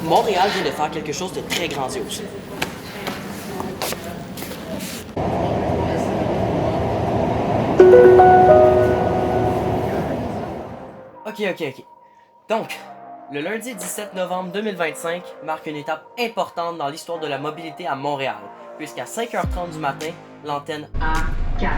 Montréal vient de faire quelque chose de très grandiose. Ok. Donc, le lundi 17 novembre 2025 marque une étape importante dans l'histoire de la mobilité à Montréal, puisqu'à 5h30 du matin, l'antenne A4,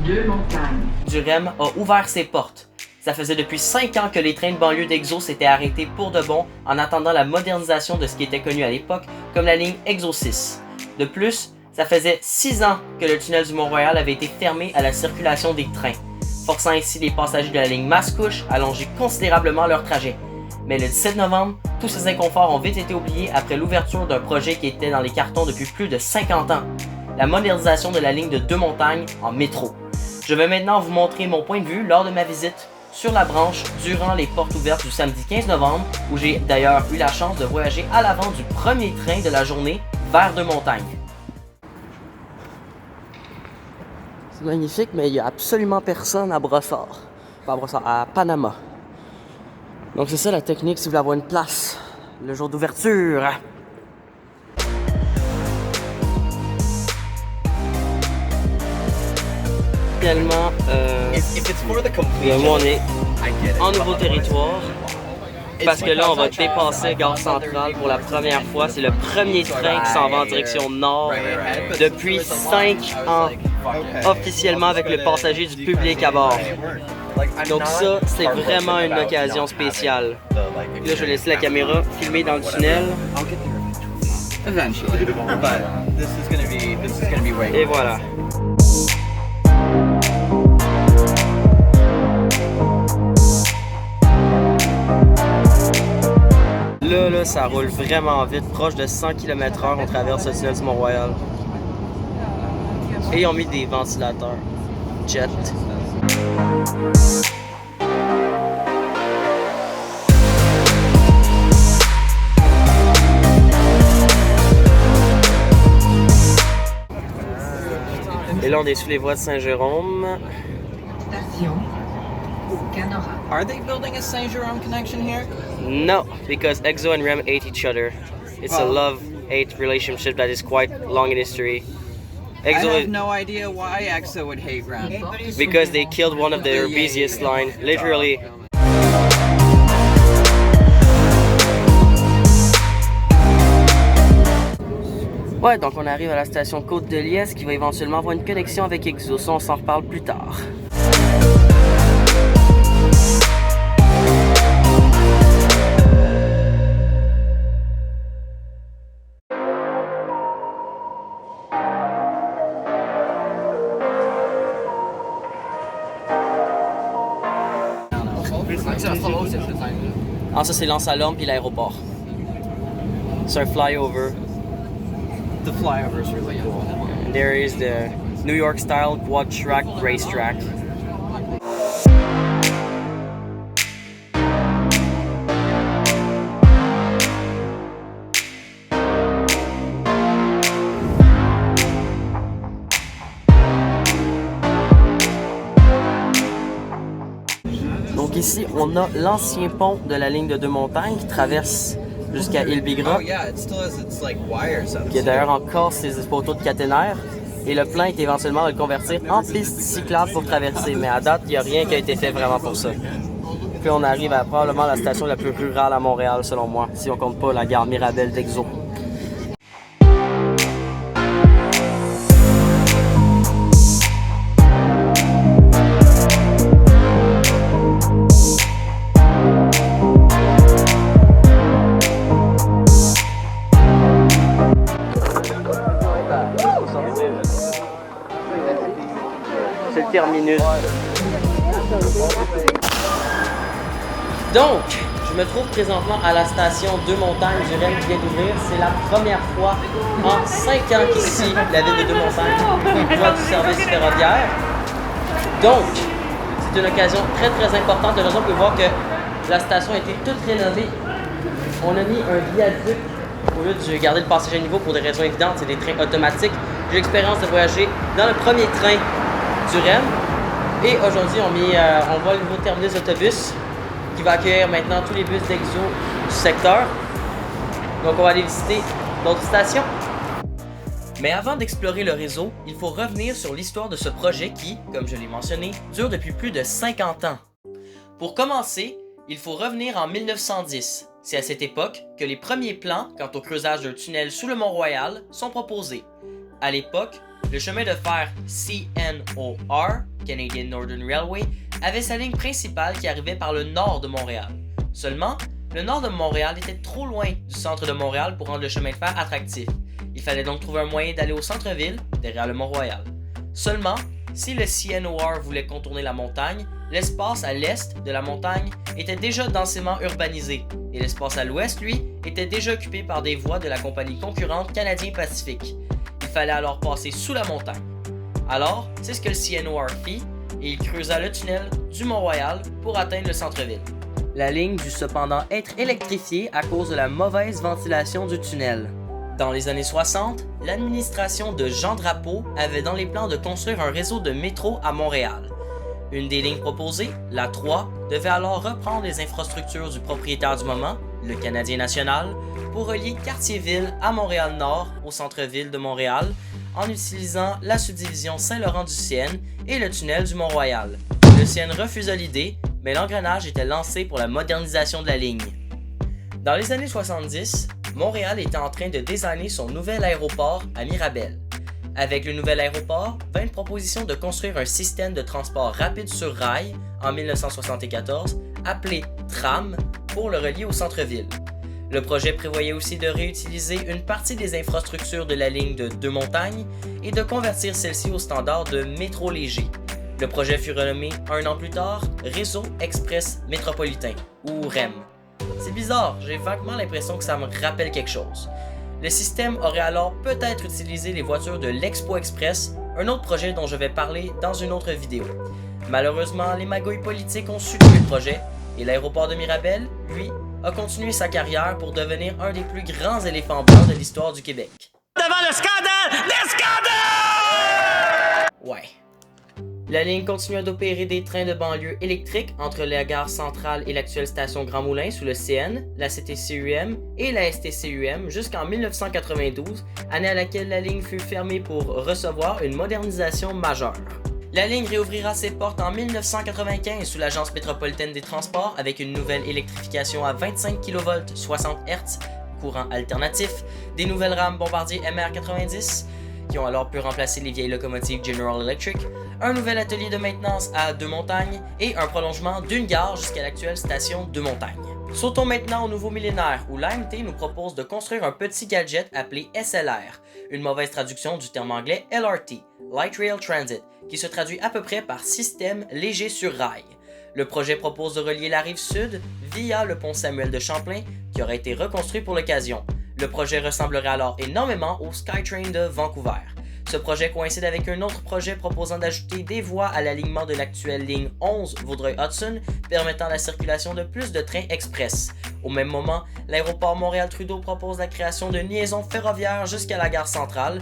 Deux Montagnes du REM a ouvert ses portes. Ça faisait depuis 5 ans que les trains de banlieue d'Exo s'étaient arrêtés pour de bon en attendant la modernisation de ce qui était connu à l'époque comme la ligne Exo 6. De plus, ça faisait 6 ans que le tunnel du Mont-Royal avait été fermé à la circulation des trains, forçant ainsi les passagers de la ligne Mascouche à allonger considérablement leur trajet. Mais le 17 novembre, tous ces inconforts ont vite été oubliés après l'ouverture d'un projet qui était dans les cartons depuis plus de 50 ans, la modernisation de la ligne de Deux Montagnes en métro. Je vais maintenant vous montrer mon point de vue lors de ma visite sur la branche durant les portes ouvertes du samedi 15 novembre, où j'ai d'ailleurs eu la chance de voyager à l'avant du premier train de la journée vers Deux Montagnes. C'est magnifique, mais il n'y a absolument personne à Brossard. Pas à Brossard, à Panama. Donc c'est ça la technique si vous voulez avoir une place le jour d'ouverture. Finalement, on est en nouveau territoire. Parce que là, on va dépasser Gare Centrale pour la première fois. C'est le premier train qui s'en va en direction nord depuis 5 ans, officiellement avec le passager du public à bord. Donc ça, c'est vraiment une occasion spéciale. Là, je vais laisser la caméra filmer dans le tunnel. Et voilà. Là, ça roule vraiment vite, proche de 100 km/h, on traverse le tunnel du Mont-Royal. Et ils ont mis des ventilateurs. Jet. Et là, on est sous les voies de Saint-Jérôme. Station Canora. Are they building a Saint-Jérôme connection here? No, because EXO and REM hate each other. It's a love-hate relationship that is quite long in history. I EXO have no idea why EXO would hate REM. because they killed one of their busiest line, literally. Ouais, donc on arrive à la station Côte-de-Liesse qui va éventuellement avoir une connexion avec EXO. Ça, on s'en reparle plus tard. Ah, ça, c'est Lens-Salorme puis l'aéroport. C'est un flyover. The flyover is really cool. And there is the New York style quad track racetrack. Donc ici, on a l'ancien pont de la ligne de Deux Montagnes qui traverse jusqu'à Île-Bigra, Oh yeah, it still has its like wires up. qui a d'ailleurs encore ses poteaux de caténaire. Et le plan est éventuellement de le convertir en piste cyclable pour traverser. Mais à date, il n'y a rien qui a été fait vraiment pour ça. Puis on arrive à probablement la station la plus rurale à Montréal, selon moi, si on compte pas la gare Mirabel d'Exo. C'est le terminus. Donc, je me trouve présentement à la station Deux Montagnes du REM qui vient d'ouvrir. C'est la première fois en 5 ans qu'ici, la ville de Deux Montagnes voit du service ferroviaire. Donc, c'est une occasion très très importante. De raison pour voir que la station a été toute rénovée. On a mis un viaduc au lieu de garder le passager à niveau pour des raisons évidentes. C'est des trains automatiques. J'ai l'expérience de voyager dans le premier train du REM. Et aujourd'hui, on voit le nouveau terminus d'autobus. qui va accueillir maintenant tous les bus d'Exo du secteur. Donc on va aller visiter d'autres stations. Mais avant d'explorer le réseau, il faut revenir sur l'histoire de ce projet qui, comme je l'ai mentionné, dure depuis plus de 50 ans. Pour commencer, il faut revenir en 1910. C'est à cette époque que les premiers plans quant au creusage d'un tunnel sous le Mont-Royal sont proposés. À l'époque, le chemin de fer CNOR, Canadian Northern Railway, avait sa ligne principale qui arrivait par le nord de Montréal. Seulement, le nord de Montréal était trop loin du centre de Montréal pour rendre le chemin de fer attractif. Il fallait donc trouver un moyen d'aller au centre-ville, derrière le Mont-Royal. Seulement, si le CNOR voulait contourner la montagne, l'espace à l'est de la montagne était déjà densément urbanisé, et l'espace à l'ouest, lui, était déjà occupé par des voies de la compagnie concurrente Canadien Pacifique. Il fallait alors passer sous la montagne. Alors, c'est ce que le CNOR fit, et il creusa le tunnel du Mont-Royal pour atteindre le centre-ville. La ligne dut cependant être électrifiée à cause de la mauvaise ventilation du tunnel. Dans les années 60, l'administration de Jean Drapeau avait dans les plans de construire un réseau de métro à Montréal. Une des lignes proposées, la 3, devait alors reprendre les infrastructures du propriétaire du moment, le Canadien National, pour relier Cartierville à Montréal-Nord au centre-ville de Montréal, en utilisant la subdivision Saint-Laurent-du-Sienne et le tunnel du Mont-Royal. Le Sienne refusa l'idée, mais l'engrenage était lancé pour la modernisation de la ligne. Dans les années 70, Montréal était en train de designer son nouvel aéroport à Mirabel. Avec le nouvel aéroport, vint une proposition de construire un système de transport rapide sur rail en 1974, appelé TRAM, pour le relier au centre-ville. Le projet prévoyait aussi de réutiliser une partie des infrastructures de la ligne de Deux-Montagnes et de convertir celle-ci au standard de métro léger. Le projet fut renommé un an plus tard Réseau Express Métropolitain, ou REM. C'est bizarre, j'ai vaguement l'impression que ça me rappelle quelque chose. Le système aurait alors peut-être utilisé les voitures de l'Expo Express, un autre projet dont je vais parler dans une autre vidéo. Malheureusement, les magouilles politiques ont su tuer le projet, et l'aéroport de Mirabel, lui, a continué sa carrière pour devenir un des plus grands éléphants blancs de l'histoire du Québec. Devant le scandale! Le scandale! Ouais. La ligne continua d'opérer des trains de banlieue électriques entre la gare centrale et l'actuelle station Grand Moulin sous le CN, la CTCUM et la STCUM jusqu'en 1992, année à laquelle la ligne fut fermée pour recevoir une modernisation majeure. La ligne réouvrira ses portes en 1995 sous l'Agence métropolitaine des transports avec une nouvelle électrification à 25 kV 60 Hz, courant alternatif, des nouvelles rames Bombardier MR90, qui ont alors pu remplacer les vieilles locomotives General Electric, un nouvel atelier de maintenance à Deux-Montagnes et un prolongement d'une gare jusqu'à l'actuelle station Deux-Montagnes. Sautons maintenant au nouveau millénaire où l'AMT nous propose de construire un petit gadget appelé SLR, une mauvaise traduction du terme anglais LRT, Light Rail Transit, qui se traduit à peu près par système léger sur rail. Le projet propose de relier la rive sud via le pont Samuel de Champlain qui aurait été reconstruit pour l'occasion. Le projet ressemblerait alors énormément au SkyTrain de Vancouver. Ce projet coïncide avec un autre projet proposant d'ajouter des voies à l'alignement de l'actuelle ligne 11 Vaudreuil-Hudson, permettant la circulation de plus de trains express. Au même moment, l'aéroport Montréal-Trudeau propose la création de liaisons ferroviaires jusqu'à la gare centrale.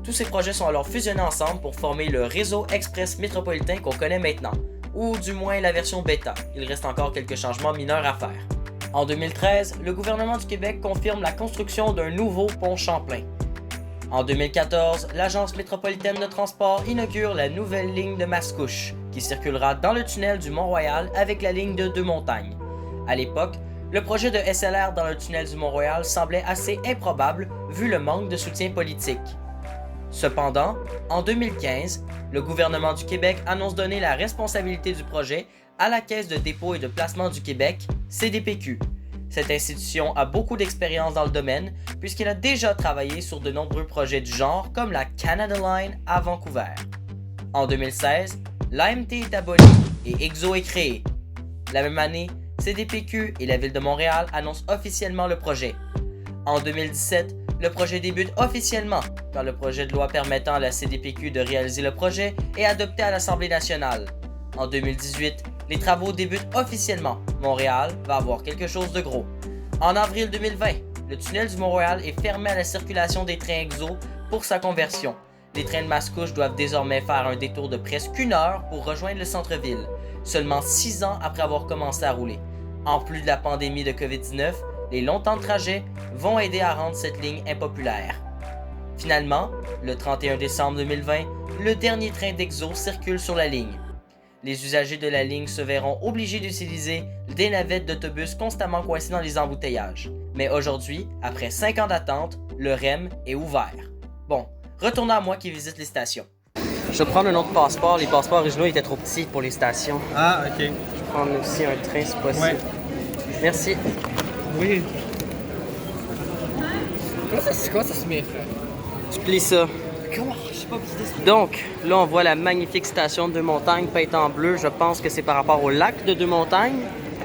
Tous ces projets sont alors fusionnés ensemble pour former le réseau express métropolitain qu'on connaît maintenant, ou du moins la version bêta. Il reste encore quelques changements mineurs à faire. En 2013, le gouvernement du Québec confirme la construction d'un nouveau pont Champlain. En 2014, l'Agence métropolitaine de transport inaugure la nouvelle ligne de Mascouche, qui circulera dans le tunnel du Mont-Royal avec la ligne de Deux-Montagnes. À l'époque, le projet de SLR dans le tunnel du Mont-Royal semblait assez improbable vu le manque de soutien politique. Cependant, en 2015, le gouvernement du Québec annonce donner la responsabilité du projet à la Caisse de dépôt et de placement du Québec, CDPQ. Cette institution a beaucoup d'expérience dans le domaine puisqu'elle a déjà travaillé sur de nombreux projets du genre comme la Canada Line à Vancouver. En 2016, l'AMT est abolie et EXO est créé. La même année, CDPQ et la Ville de Montréal annoncent officiellement le projet. En 2017, le projet débute officiellement quand le projet de loi permettant à la CDPQ de réaliser le projet est adopté à l'Assemblée nationale. En 2018, les travaux débutent officiellement. Montréal va avoir quelque chose de gros. En avril 2020, le tunnel du Mont-Royal est fermé à la circulation des trains EXO pour sa conversion. Les trains de Mascouche doivent désormais faire un détour de presque 1 heure pour rejoindre le centre-ville, seulement 6 ans après avoir commencé à rouler. En plus de la pandémie de COVID-19, les longs temps de trajet vont aider à rendre cette ligne impopulaire. Finalement, le 31 décembre 2020, le dernier train d'Exo circule sur la ligne. Les usagers de la ligne se verront obligés d'utiliser des navettes d'autobus constamment coincées dans les embouteillages. Mais aujourd'hui, après 5 ans d'attente, le REM est ouvert. Bon, retournons à moi qui visite les stations. Je vais prendre un autre passeport. Les passeports originaux étaient trop petits pour les stations. Ah, ok. Je vais prendre aussi un train si possible. Ouais. Merci. Oui. Comment ça se met, frère? Tu plies ça. Comment? Je sais pas visiter ça. Donc, là, on voit la magnifique station de Deux-Montagnes peinte en bleu. Je pense que c'est par rapport au lac de Deux-Montagnes.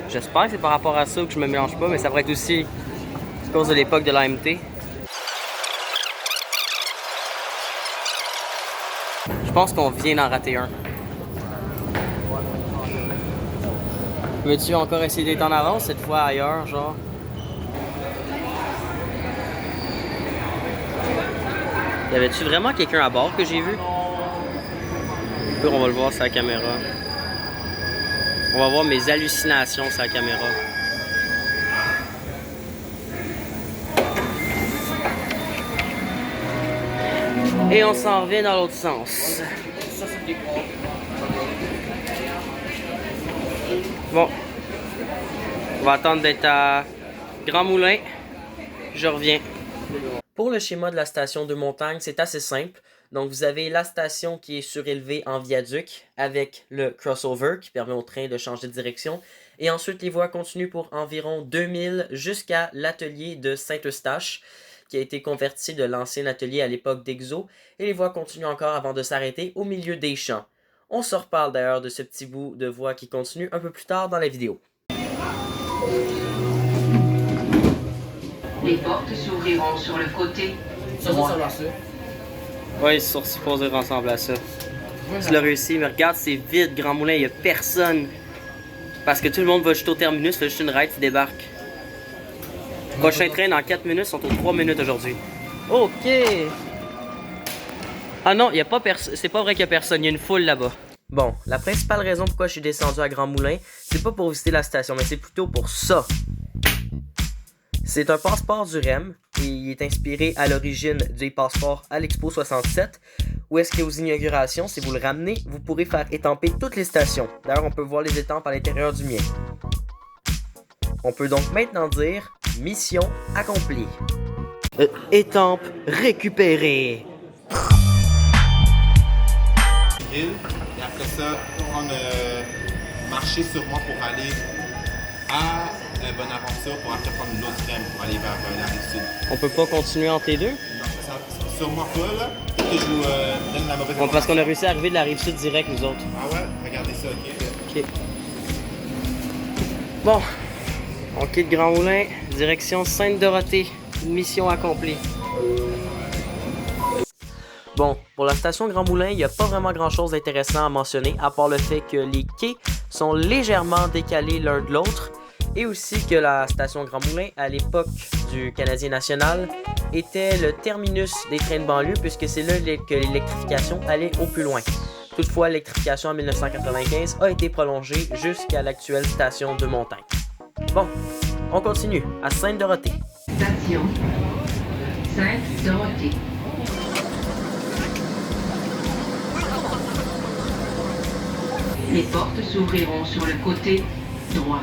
J'espère que c'est par rapport à ça que je me mélange pas, mais ça pourrait être aussi à cause de l'époque de l'AMT. Je pense qu'on vient d'en rater un. Veux-tu encore essayer d'être en avance cette fois ailleurs, genre? Y avait-tu vraiment quelqu'un à bord que j'ai vu? Puis on va le voir sur la caméra. On va voir mes hallucinations sur la caméra. Et on s'en revient dans l'autre sens. Bon. On va attendre d'être à Grand Moulin. Je reviens. Pour le schéma de la station Deux-Montagnes, c'est assez simple. Donc vous avez la station qui est surélevée en viaduc avec le crossover qui permet au train de changer de direction. Et ensuite les voies continuent pour environ 2000 jusqu'à l'atelier de Saint-Eustache qui a été converti de l'ancien atelier à l'époque d'Exo. Et les voies continuent encore avant de s'arrêter au milieu des champs. On se reparle d'ailleurs de ce petit bout de voie qui continue un peu plus tard dans la vidéo. Les portes s'ouvriront sur le côté droit. Ouais, ils sont supposés ressembler à ça. Tu l'as réussi, mais regarde, c'est vide, Grand Moulin, il n'y a personne. Parce que tout le monde va juste au terminus, fait juste une ride, tu débarques. Prochain train dans 4 minutes, sont aux 3 minutes aujourd'hui. Ok! Ah non, y a pas c'est pas vrai qu'il y a personne, il y a une foule là-bas. Bon, la principale raison pourquoi je suis descendu à Grand Moulin, c'est pas pour visiter la station, mais c'est plutôt pour ça. C'est un passeport du REM et il est inspiré à l'origine du passeport à l'Expo 67 où est-ce qu'aux inaugurations, si vous le ramenez, vous pourrez faire étamper toutes les stations. D'ailleurs, on peut voir les étampes à l'intérieur du mien. On peut donc maintenant dire « Mission accomplie ». Étampe récupérée. Et après ça, prendre marcher sur moi pour aller à Bonaventure pour après prendre une autre train pour aller vers la rive sud. On peut pas continuer entre les deux? Non, sur moi pas là, peut-être que je vous donne la mauvaise Bon, parce qu'on a réussi à arriver de la rive sud direct, nous autres. Ah ouais? Regardez ça, ok? Ok. Bon, on quitte Grand Moulin, direction Sainte-Dorothée. Mission accomplie. Bon, pour la station Grand Moulin, il n'y a pas vraiment grand-chose d'intéressant à mentionner, à part le fait que les quais sont légèrement décalés l'un de l'autre, et aussi que la station Grand Moulin, à l'époque du Canadien national, était le terminus des trains de banlieue, puisque c'est là que l'électrification allait au plus loin. Toutefois, l'électrification en 1995 a été prolongée jusqu'à l'actuelle station de Montagne. Bon, on continue à Sainte-Dorothée. Station Sainte-Dorothée. Les portes s'ouvriront sur le côté droit.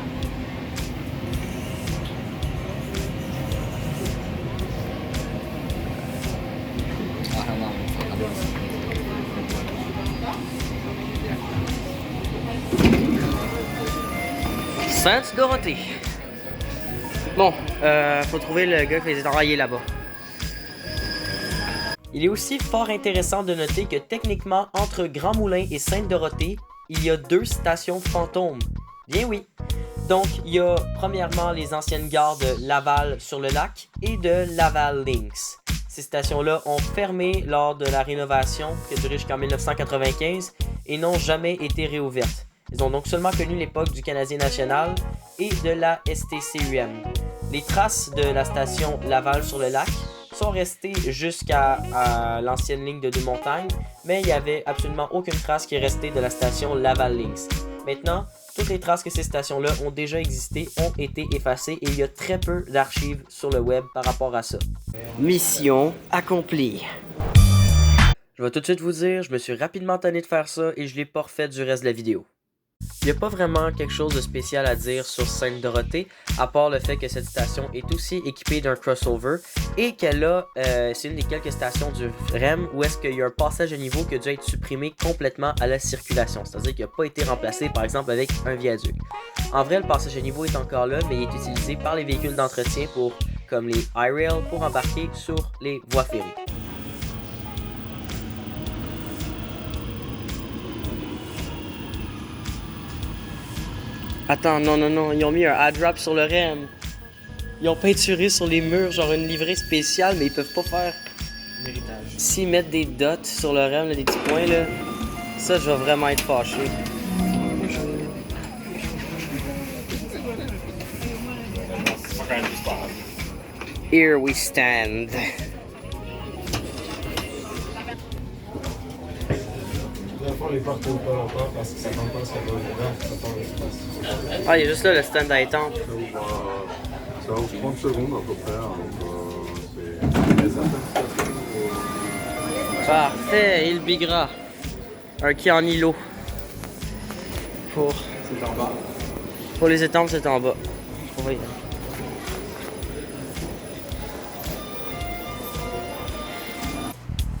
Sainte-Dorothée. Bon, faut trouver le gars qui les a envoyés là-bas. Il est aussi fort intéressant de noter que techniquement, entre Grand Moulin et Sainte-Dorothée, il y a 2 stations fantômes. Bien oui. Donc, il y a premièrement les anciennes gares de Laval sur le lac et de Laval Links. Ces stations-là ont fermé lors de la rénovation qui a duré jusqu'en 1995 et n'ont jamais été réouvertes. Ils ont donc seulement connu l'époque du Canadien national et de la STCUM. Les traces de la station Laval sur le lac sont restées jusqu'à l'ancienne ligne de Deux-Montagnes, mais il n'y avait absolument aucune trace qui est restée de la station Laval Links. Maintenant, toutes les traces que ces stations-là ont déjà existé ont été effacées et il y a très peu d'archives sur le web par rapport à ça. Mission accomplie. Je vais tout de suite vous dire, je me suis rapidement tanné de faire ça et je l'ai pas refait du reste de la vidéo. Il n'y a pas vraiment quelque chose de spécial à dire sur Sainte-Dorothée, à part le fait que cette station est aussi équipée d'un crossover et qu'elle a, c'est une des quelques stations du REM où est-ce qu'il y a un passage à niveau qui a dû être supprimé complètement à la circulation, c'est-à-dire qu'il n'a pas été remplacé par exemple avec un viaduc. En vrai, le passage à niveau est encore là, mais il est utilisé par les véhicules d'entretien comme les iRail pour embarquer sur les voies ferrées. Attends, non, ils ont mis un ad-wrap sur le REM. Ils ont peinturé sur les murs, genre une livrée spéciale, mais ils peuvent pas faire... Méritage. S'ils mettent des dots sur le REM, là, des petits points, là, ça, je vais vraiment être fâché. Here we stand. Les portes pas longtemps parce que ça compte pas ce qu'il y a dans l'espace. Ah, il est juste là, le stand d'attente. Ça va 30 secondes à peu près, donc c'est les stations. Parfait, Il Bigra. Un quai en îlot. C'est en bas. Pour les étampes, c'est en bas. Oui.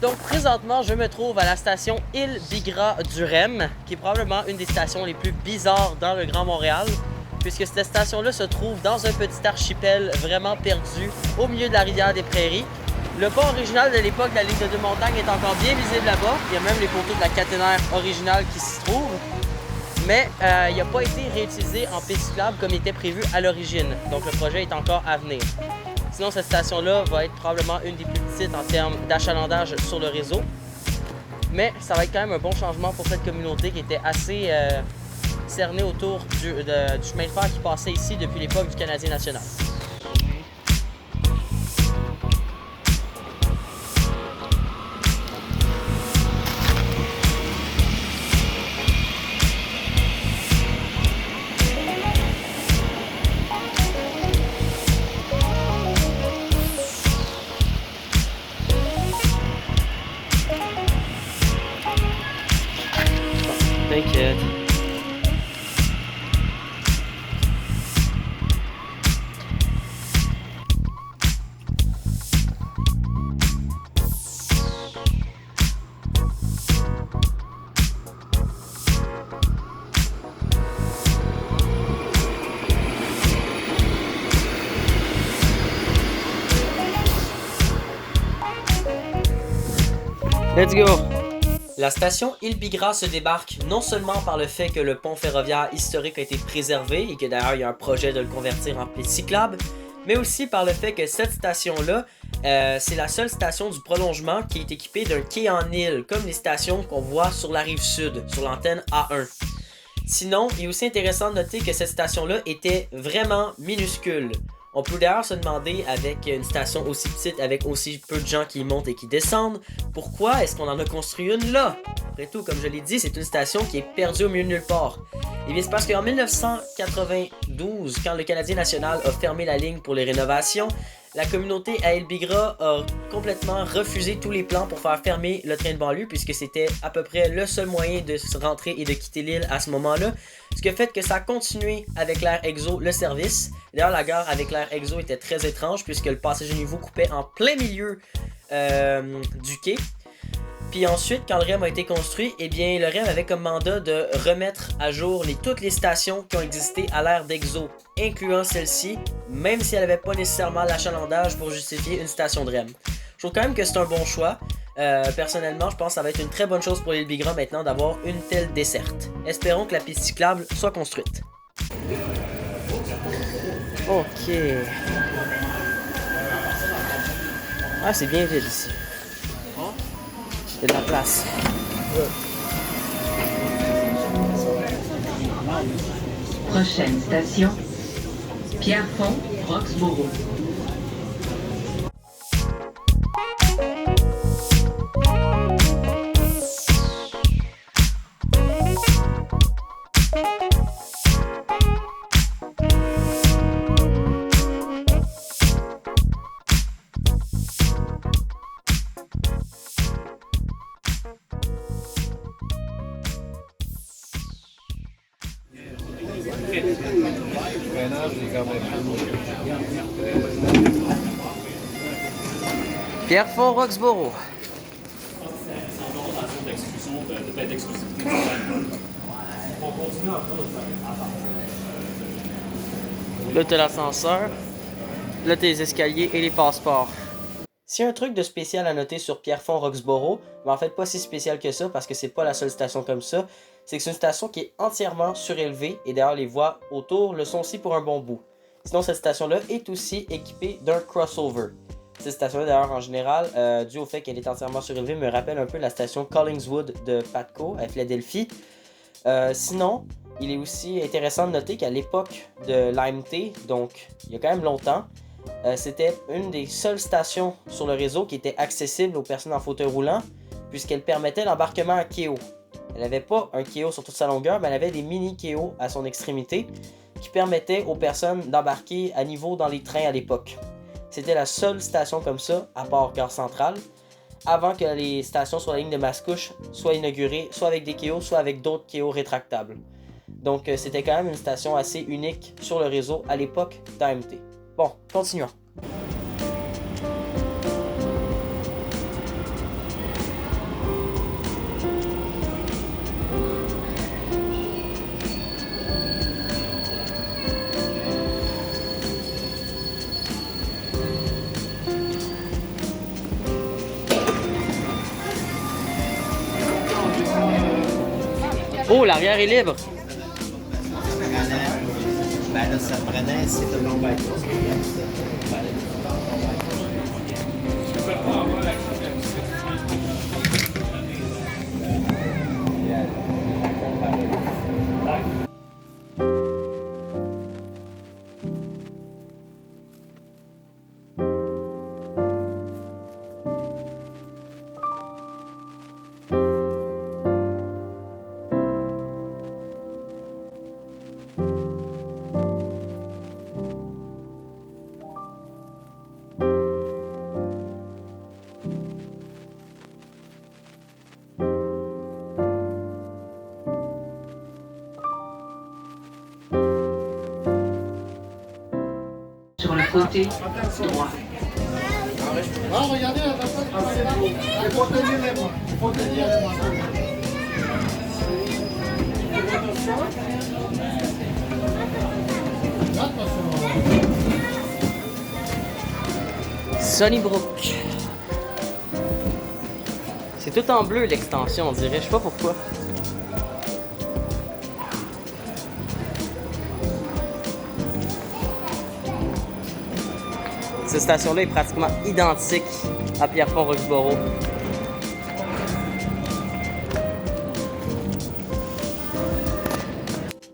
Donc présentement, je me trouve à la station Il Bigra du REM, qui est probablement une des stations les plus bizarres dans le Grand Montréal, puisque cette station-là se trouve dans un petit archipel vraiment perdu au milieu de la rivière des Prairies. Le pont original de l'époque de la ligne de deux montagnes est encore bien visible là-bas. Il y a même les photos de la caténaire originale qui s'y trouvent. Mais il n'a pas été réutilisé en piste cyclable comme était prévu à l'origine. Donc le projet est encore à venir. Sinon, cette station-là va être probablement une des plus petites en termes d'achalandage sur le réseau. Mais ça va être quand même un bon changement pour cette communauté qui était assez cernée autour du chemin de fer qui passait ici depuis l'époque du Canadien national. T'inquiète. Let's go! La station Il Bigra se débarque non seulement par le fait que le pont ferroviaire historique a été préservé et que d'ailleurs il y a un projet de le convertir en piste cyclable, mais aussi par le fait que cette station-là, c'est la seule station du prolongement qui est équipée d'un quai en île, comme les stations qu'on voit sur la rive sud, sur l'antenne A1. Sinon, il est aussi intéressant de noter que cette station-là était vraiment minuscule. On peut d'ailleurs se demander, avec une station aussi petite, avec aussi peu de gens qui y montent et qui descendent, pourquoi est-ce qu'on en a construit une là? Après tout, comme je l'ai dit, c'est une station qui est perdue au milieu de nulle part. Et bien c'est parce qu'en 1992, quand le Canadien national a fermé la ligne pour les rénovations, la communauté à Il Bigra a complètement refusé tous les plans pour faire fermer le train de banlieue, puisque c'était à peu près le seul moyen de se rentrer et de quitter l'île à ce moment-là. Ce qui a fait que ça a continué avec l'Air Exo le service. D'ailleurs, la gare avec l'Air Exo était très étrange, puisque le passage à niveau coupait en plein milieu du quai. Puis ensuite, quand le REM a été construit, eh bien, le REM avait comme mandat de remettre à jour toutes les stations qui ont existé à l'ère d'Exo, incluant celle-ci, même si elle n'avait pas nécessairement l'achalandage pour justifier une station de REM. Je trouve quand même que c'est un bon choix. Personnellement, je pense que ça va être une très bonne chose pour l'Île Bigra maintenant d'avoir une telle desserte. Espérons que la piste cyclable soit construite. Ok. Ah, c'est bien vide ici. Il y a de la place. Prochaine station, Pierrefonds, Roxboro. Pierrefonds-Roxboro. Là, t'as l'ascenseur. Là, t'as les escaliers et les passeports. S'il y a un truc de spécial à noter sur Pierrefonds-Roxboro, mais en fait pas si spécial que ça parce que c'est pas la seule station comme ça, c'est que c'est une station qui est entièrement surélevée et d'ailleurs les voies autour le sont aussi pour un bon bout. Sinon, cette station-là est aussi équipée d'un crossover. Cette station-là, d'ailleurs, en général, dû au fait qu'elle est entièrement surélevée, me rappelle un peu la station Collingswood de Patco à Philadelphie. Sinon, il est aussi intéressant de noter qu'à l'époque de l'AMT, donc il y a quand même longtemps, c'était une des seules stations sur le réseau qui était accessible aux personnes en fauteuil roulant, puisqu'elle permettait l'embarquement à quai-haut. Elle n'avait pas un quai-haut sur toute sa longueur, mais elle avait des mini quai-hauts à son extrémité qui permettaient aux personnes d'embarquer à niveau dans les trains à l'époque. C'était la seule station comme ça, à part Gare Centrale, avant que les stations sur la ligne de Mascouche soient inaugurées, soit avec des quai-hauts, soit avec d'autres quai-hauts rétractables. Donc c'était quand même une station assez unique sur le réseau à l'époque d'AMT. Bon, continuons. Oh, l'arrière est libre. Ben là, ça prenait, c'est tout le long. Sur le côté droit. Sunnybrook. C'est tout en bleu l'extension, on dirait, je sais pas pourquoi. Cette station-là est pratiquement identique à Pierrefonds-Roxboro.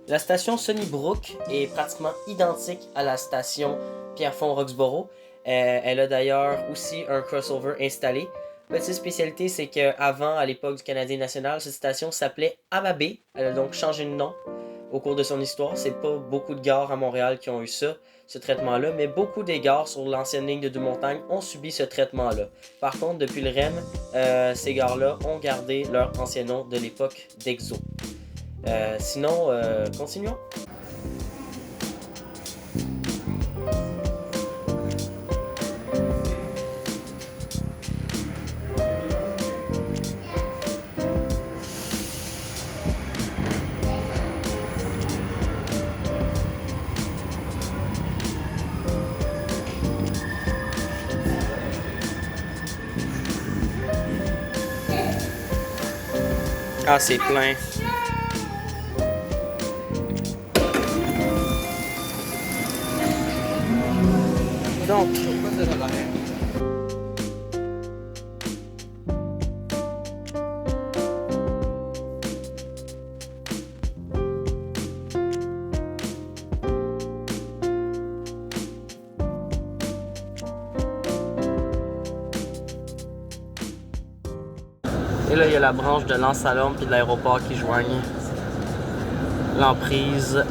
La station Sunnybrook est pratiquement identique à la station Pierrefonds-Roxboro. Elle a d'ailleurs aussi un crossover installé. Petite spécialité, c'est qu'avant, à l'époque du Canadien national, cette station s'appelait Amabé. Elle a donc changé de nom au cours de son histoire. C'est pas beaucoup de gares à Montréal qui ont eu ça, ce traitement-là, mais beaucoup des gares sur l'ancienne ligne de Deux-Montagnes ont subi ce traitement-là. Par contre, depuis le REM, ces gares-là ont gardé leur ancien nom de l'époque d'Exo. Sinon, continuons. Ah, c'est plein. Donc, et là, il y a la branche de Lens-Salom et de l'aéroport qui joignent l'emprise.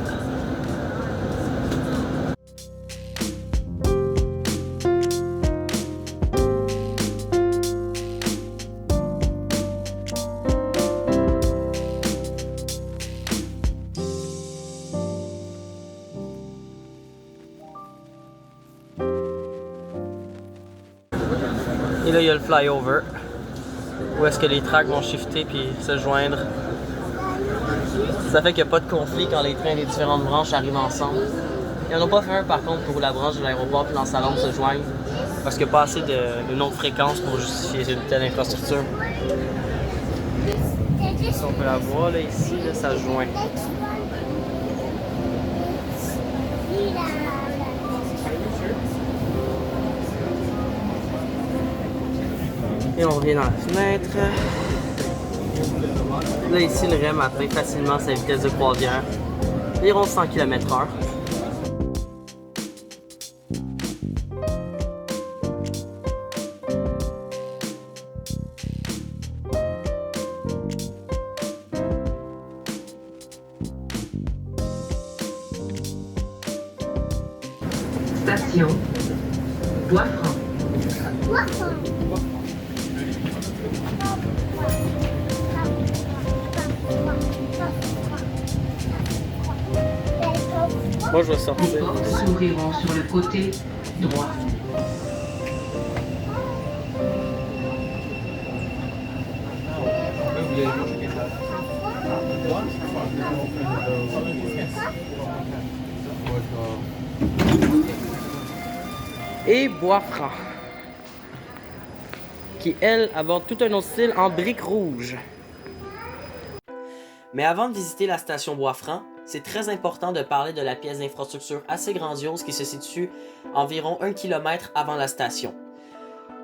Et là, il y a le flyover, où est-ce que les tracks vont shifter puis se joindre. Ça fait qu'il n'y a pas de conflit quand les trains des différentes branches arrivent ensemble. Ils n'en ont pas fait un par contre pour la branche de l'aéroport puis l'Ansalon se joignent, parce qu'il n'y a pas assez d'une autre fréquence pour justifier une telle infrastructure. Si on peut la voir là, ici, là, ça se joint. Et on revient dans la fenêtre. Là ici le REM atteint facilement sa vitesse de croisière, environ 100 km/h. Station Bois-Franc. Moi je vais Les sortir. portes s'ouvriront sur le côté droit. Et Bois-Franc, qui elle aborde tout un autre style en briques rouges. Mais avant de visiter la station Bois-Franc, c'est très important de parler de la pièce d'infrastructure assez grandiose qui se situe environ 1 km avant la station.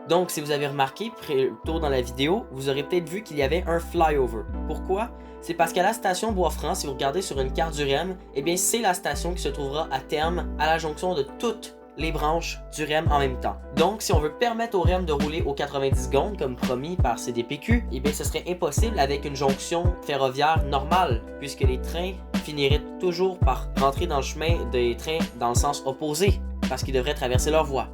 Donc, si vous avez remarqué plus tôt dans la vidéo, vous aurez peut-être vu qu'il y avait un flyover. Pourquoi? C'est parce qu'à la station Bois-Franc, si vous regardez sur une carte du REM, eh bien c'est la station qui se trouvera à terme à la jonction de toutes les branches du REM en même temps. Donc, si on veut permettre au REM de rouler aux 90 secondes, comme promis par CDPQ, eh bien ce serait impossible avec une jonction ferroviaire normale, puisque les trains finiraient toujours par rentrer dans le chemin des trains dans le sens opposé, parce qu'ils devraient traverser leur voie.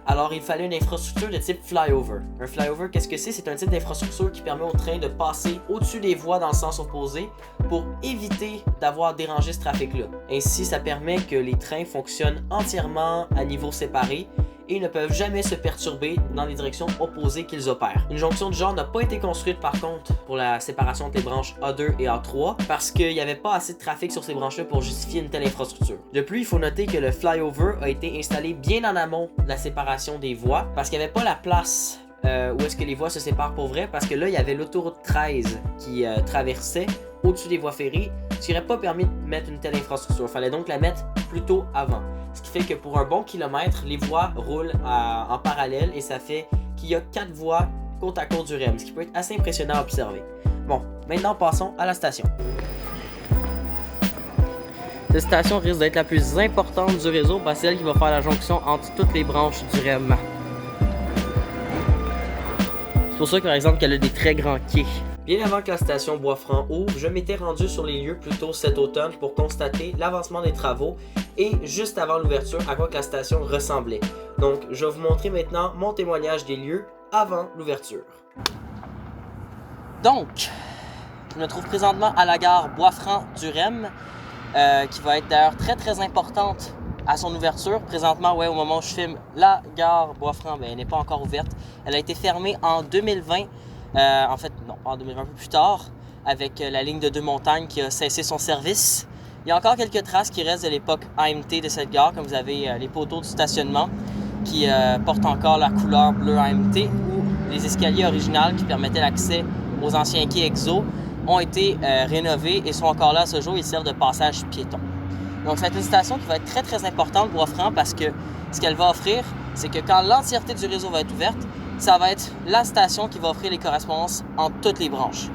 Alors, il fallait une infrastructure de type flyover. Un flyover, qu'est-ce que c'est? C'est un type d'infrastructure qui permet au train de passer au-dessus des voies dans le sens opposé pour éviter d'avoir à déranger ce trafic-là. Ainsi, ça permet que les trains fonctionnent entièrement à niveau séparé et ne peuvent jamais se perturber dans les directions opposées qu'ils opèrent. Une jonction du genre n'a pas été construite par contre pour la séparation entre les branches A2 et A3 parce qu'il n'y avait pas assez de trafic sur ces branches-là pour justifier une telle infrastructure. De plus, il faut noter que le flyover a été installé bien en amont de la séparation des voies parce qu'il n'y avait pas la place où est-ce que les voies se séparent pour vrai, parce que là, il y avait l'autoroute 13 qui traversait au-dessus des voies ferrées, ce qui n'aurait pas permis de mettre une telle infrastructure. Il fallait donc la mettre plutôt avant. Ce qui fait que pour un bon kilomètre, les voies roulent en parallèle et ça fait qu'il y a 4 voies côte à côte du REM, ce qui peut être assez impressionnant à observer. Bon, maintenant passons à la station. Cette station risque d'être la plus importante du réseau parce que c'est elle qui va faire la jonction entre toutes les branches du REM. C'est pour ça par exemple qu'elle a des très grands quais. Bien avant que la station Bois-Franc ouvre, je m'étais rendu sur les lieux plus tôt cet automne pour constater l'avancement des travaux et juste avant l'ouverture à quoi que la station ressemblait. Donc je vais vous montrer maintenant mon témoignage des lieux avant l'ouverture. Donc, je me trouve présentement à la gare Bois-Franc du REM, qui va être d'ailleurs très importante à son ouverture. Présentement, ouais, au moment où je filme, la gare Bois-Franc, elle n'est pas encore ouverte. Elle a été fermée en 2020, en fait, non, pas en 2020, un peu plus tard, avec la ligne de Deux-Montagnes qui a cessé son service. Il y a encore quelques traces qui restent de l'époque AMT de cette gare, comme vous avez les poteaux du stationnement qui portent encore la couleur bleu AMT, ou les escaliers originaux qui permettaient l'accès aux anciens quais EXO ont été rénovés et sont encore là à ce jour. Ils servent de passage piéton. Donc, c'est une station qui va être très importante pour Bois-Franc parce que ce qu'elle va offrir, c'est que quand l'entièreté du réseau va être ouverte, ça va être la station qui va offrir les correspondances entre toutes les branches.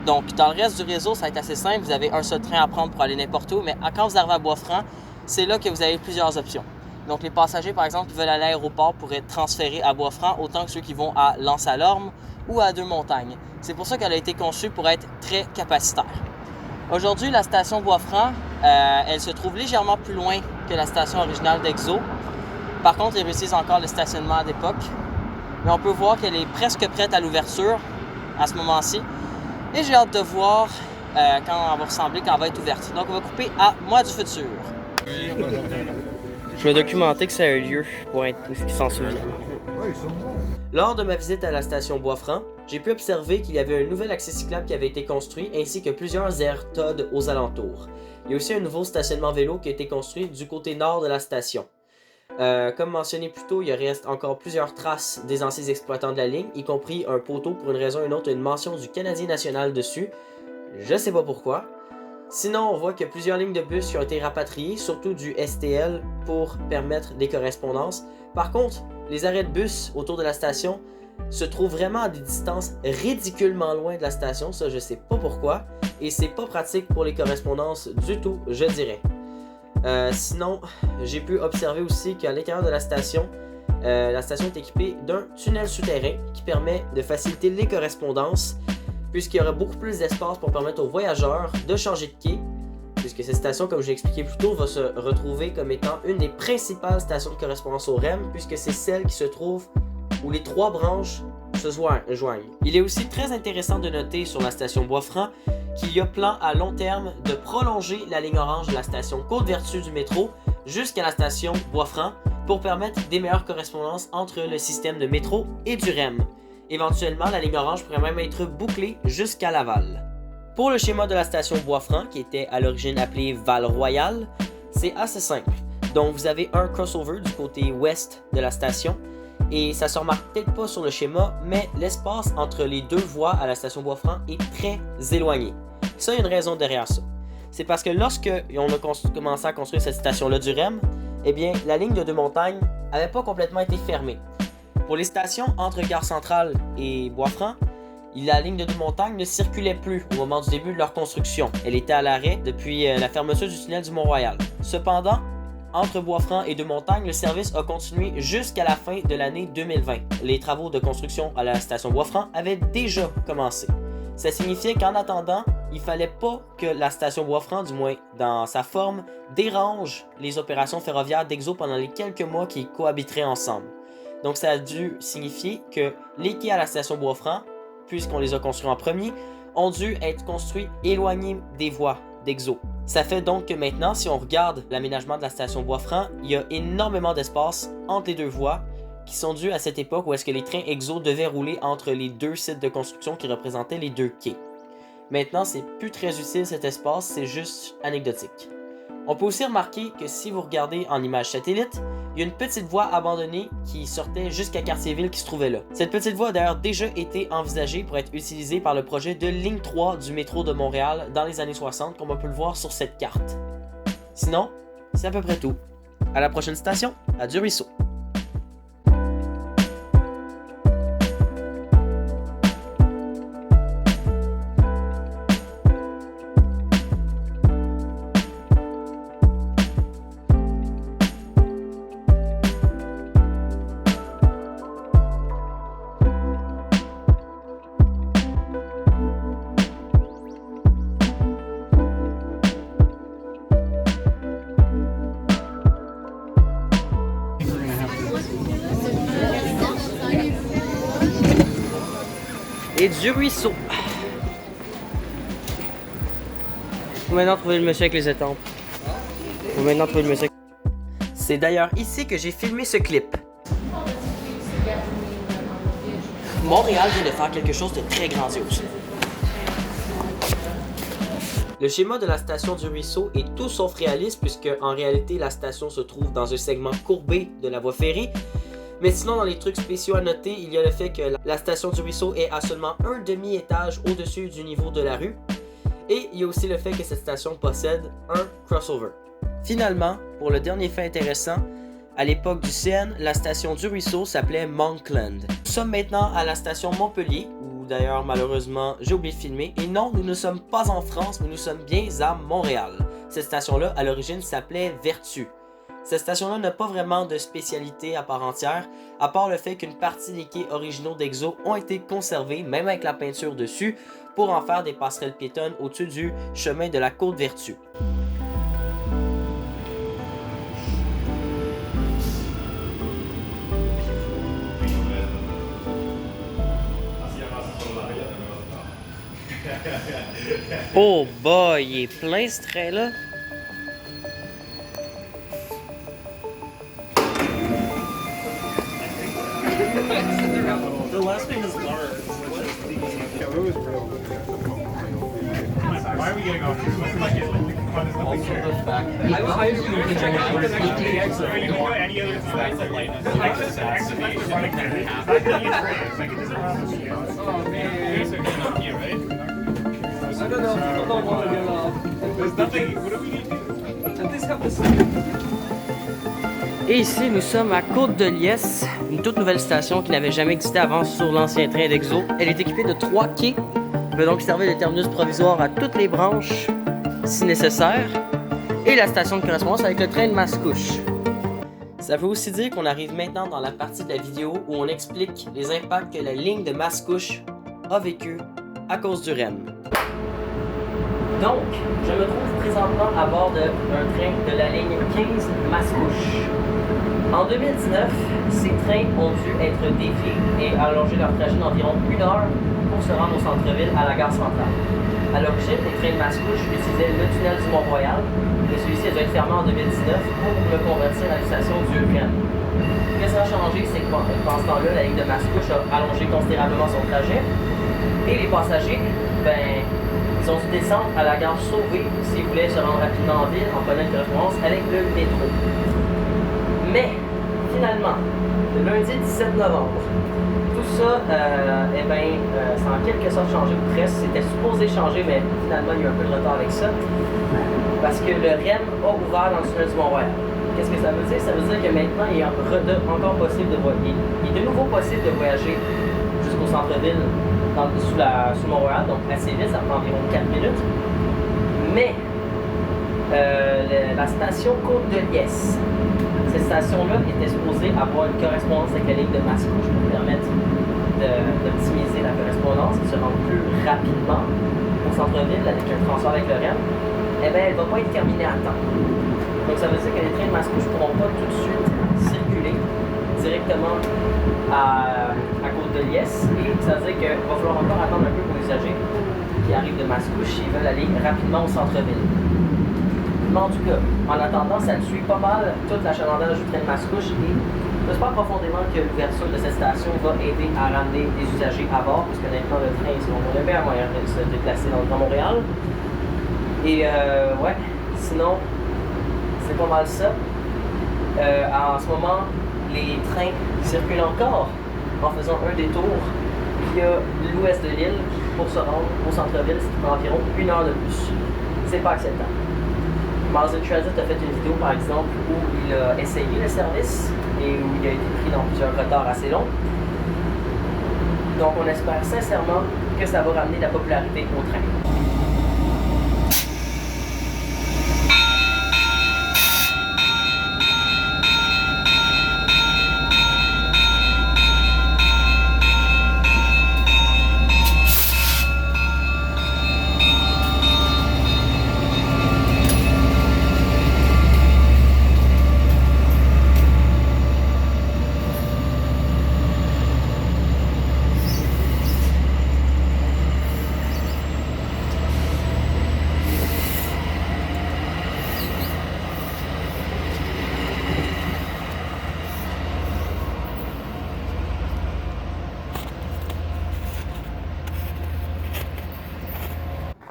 Donc, dans le reste du réseau, ça va être assez simple. Vous avez un seul train à prendre pour aller n'importe où, mais quand vous arrivez à Bois-Franc, c'est là que vous avez plusieurs options. Donc, les passagers, par exemple, qui veulent aller à l'aéroport pourraient être transférés à Bois-Franc, autant que ceux qui vont à L'Anse-à-l'Orme ou à Deux-Montagnes. C'est pour ça qu'elle a été conçue pour être très capacitaire. Aujourd'hui, la station Bois-Franc, elle se trouve légèrement plus loin que la station originale d'EXO. Par contre, ils réutilisent encore le stationnement d'époque. Mais on peut voir qu'elle est presque prête à l'ouverture à ce moment-ci. Et j'ai hâte de voir quand elle va ressembler, quand elle va être ouverte. Donc, on va couper à moi du futur. Je me documentais que ça a eu lieu pour être qui s'en souvient. Lors de ma visite à la station Bois-Franc, j'ai pu observer qu'il y avait un nouvel accès cyclable qui avait été construit ainsi que plusieurs aires TOD aux alentours. Il y a aussi un nouveau stationnement vélo qui a été construit du côté nord de la station. Comme mentionné plus tôt, il reste encore plusieurs traces des anciens exploitants de la ligne, y compris un poteau pour une raison ou une autre, une mention du Canadien national dessus. Je sais pas pourquoi. Sinon, on voit qu'il y a plusieurs lignes de bus qui ont été rapatriées, surtout du STL, pour permettre des correspondances. Par contre, les arrêts de bus autour de la station se trouvent vraiment à des distances ridiculement loin de la station, ça je sais pas pourquoi, et c'est pas pratique pour les correspondances du tout, je dirais. Sinon, j'ai pu observer aussi qu'à l'intérieur de la station est équipée d'un tunnel souterrain qui permet de faciliter les correspondances, puisqu'il y aura beaucoup plus d'espace pour permettre aux voyageurs de changer de quai, puisque cette station, comme je l'ai expliqué plus tôt, va se retrouver comme étant une des principales stations de correspondance au REM, puisque c'est celle qui se trouve où les trois branches se joignent. Il est aussi très intéressant de noter sur la station Bois-Franc qu'il y a plan à long terme de prolonger la ligne orange de la station Côte-Vertu du métro jusqu'à la station Bois-Franc pour permettre des meilleures correspondances entre le système de métro et du REM. Éventuellement, la ligne orange pourrait même être bouclée jusqu'à Laval. Pour le schéma de la station Bois-Franc, qui était à l'origine appelée Val-Royal, c'est assez simple. Donc vous avez un crossover du côté ouest de la station, et ça se remarque peut-être pas sur le schéma, mais l'espace entre les deux voies à la station Bois-Franc est très éloigné. Ça, il y a une raison derrière ça. C'est parce que lorsque on a commencé à construire cette station-là du REM, eh bien, la ligne de Deux-Montagnes n'avait pas complètement été fermée. Pour les stations entre Gare Centrale et Bois-Franc, la ligne de Deux-Montagnes ne circulait plus au moment du début de leur construction. Elle était à l'arrêt depuis la fermeture du tunnel du Mont-Royal. Cependant, entre Bois-Franc et Deux-Montagnes, le service a continué jusqu'à la fin de l'année 2020. Les travaux de construction à la station Bois-Franc avaient déjà commencé. Ça signifiait qu'en attendant, il fallait pas que la station Bois-Franc, du moins dans sa forme, dérange les opérations ferroviaires d'Exo pendant les quelques mois qui cohabiteraient ensemble. Donc ça a dû signifier que les quais à la station Bois-Franc, puisqu'on les a construits en premier, ont dû être construits éloignés des voies d'Exo. Ça fait donc que maintenant, si on regarde l'aménagement de la station Bois-Franc, il y a énormément d'espace entre les deux voies qui sont dus à cette époque où est-ce que les trains Exo devaient rouler entre les deux sites de construction qui représentaient les deux quais. Maintenant, c'est plus très utile cet espace, c'est juste anecdotique. On peut aussi remarquer que si vous regardez en image satellite, il y a une petite voie abandonnée qui sortait jusqu'à Cartierville qui se trouvait là. Cette petite voie a d'ailleurs déjà été envisagée pour être utilisée par le projet de ligne 3 du métro de Montréal dans les années 60, comme on peut le voir sur cette carte. Sinon, c'est à peu près tout. À la prochaine station, à Du-Ruisseau. Et Du-Ruisseau. Faut maintenant trouver le monsieur avec les étampes. Faut maintenant trouver le monsieur. C'est d'ailleurs ici que j'ai filmé ce clip. Montréal vient de faire quelque chose de très grandiose. Le schéma de la station Du-Ruisseau est tout sauf réaliste puisque en réalité la station se trouve dans un segment courbé de la voie ferrée. Mais sinon, dans les trucs spéciaux à noter, il y a le fait que la station Du-Ruisseau est à seulement un demi-étage au-dessus du niveau de la rue. Et il y a aussi le fait que cette station possède un crossover. Finalement, pour le dernier fait intéressant, à l'époque du CN, la station Du-Ruisseau s'appelait Monkland. Nous sommes maintenant à la station Montpellier, où d'ailleurs malheureusement j'ai oublié de filmer. Et non, nous ne sommes pas en France, mais nous sommes bien à Montréal. Cette station-là, à l'origine, s'appelait Vertu. Cette station-là n'a pas vraiment de spécialité à part entière, à part le fait qu'une partie des quais originaux d'Exo ont été conservés, même avec la peinture dessus, pour en faire des passerelles piétonnes au-dessus du chemin de la Côte-Vertu. Oh boy, il est plein ce train-là. The last name is Lars. Why are we getting off this? What's like it? Les portes s'ouvriront sur le côté. You can go any other time. Exercise was running there. I can use it. Like it doesn't run with you. Oh man. You guys are getting up here, right? I don't know. I don't want to get off. There's nothing. What do we need to do? At least have the Et ici, nous sommes à Côte-de-Liesse, une toute nouvelle station qui n'avait jamais existé avant sur l'ancien train d'Exo. Elle est équipée de 3 quais, qui peut donc servir de terminus provisoire à toutes les branches si nécessaire, et la station de correspondance avec le train de Mascouche. Ça veut aussi dire qu'on arrive maintenant dans la partie de la vidéo où on explique les impacts que la ligne de Mascouche a vécu à cause du REM. Donc, je me trouve présentement à bord d'un train de la ligne 15 Mascouche. En 2019, ces trains ont dû être déviés et allonger leur trajet d'environ 1 heure pour se rendre au centre-ville à la gare centrale. À l'origine, les trains de Mascouche utilisaient le tunnel du Mont-Royal, mais celui-ci a dû être fermé en 2019 pour le convertir à l'utilisation du REM. Ce qui a changé, c'est que pendant ce temps-là, la ligne de Mascouche a allongé considérablement son trajet et les passagers, ils ont dû descendre à la gare Sauvé s'ils voulaient se rendre rapidement en ville en prenant une correspondance avec le métro. Mais, finalement, le lundi 17 novembre, tout ça, ça a en quelque sorte changé, ou presque. C'était supposé changer, mais finalement, il y a eu un peu de retard avec ça. Parce que le REM a ouvert dans le tunnel du Mont-Royal. Qu'est-ce que ça veut dire? Ça veut dire que maintenant, il est encore possible de voyager. Il est de nouveau possible de voyager jusqu'au centre-ville sous le Mont-Royal, donc assez vite, ça prend environ 4 minutes. Mais, la station Côte-de-Liesse, cette station-là était supposée avoir une correspondance avec la ligne de Mascouche pour permettre d'optimiser la correspondance et se rendre plus rapidement au centre-ville avec un transfert avec le REM. Elle ne va pas être terminée à temps. Donc ça veut dire que les trains de Mascouche ne pourront pas tout de suite circuler directement à Côte-de-Liesse. Et ça veut dire qu'il va falloir encore attendre un peu pour les usagers qui arrivent de Mascouche s'ils veulent aller rapidement au centre-ville. Mais en tout cas, en attendant, ça suit pas mal toute l'achalandage du train de Mascouche et j'espère profondément que l'ouverture de cette station va aider à ramener des usagers à bord, puisque maintenant le train, selon mon avis, a moyen de se déplacer dans le Grand Montréal. Et ouais, sinon, c'est pas mal ça. En ce moment, les trains circulent encore en faisant un détour via l'ouest de l'île pour se rendre au centre-ville, ce qui prend environ 1 heure de plus. C'est pas acceptable. Marsden Transit a fait une vidéo par exemple où il a essayé le service et où il a été pris dans plusieurs retards assez longs. Donc on espère sincèrement que ça va ramener de la popularité au train.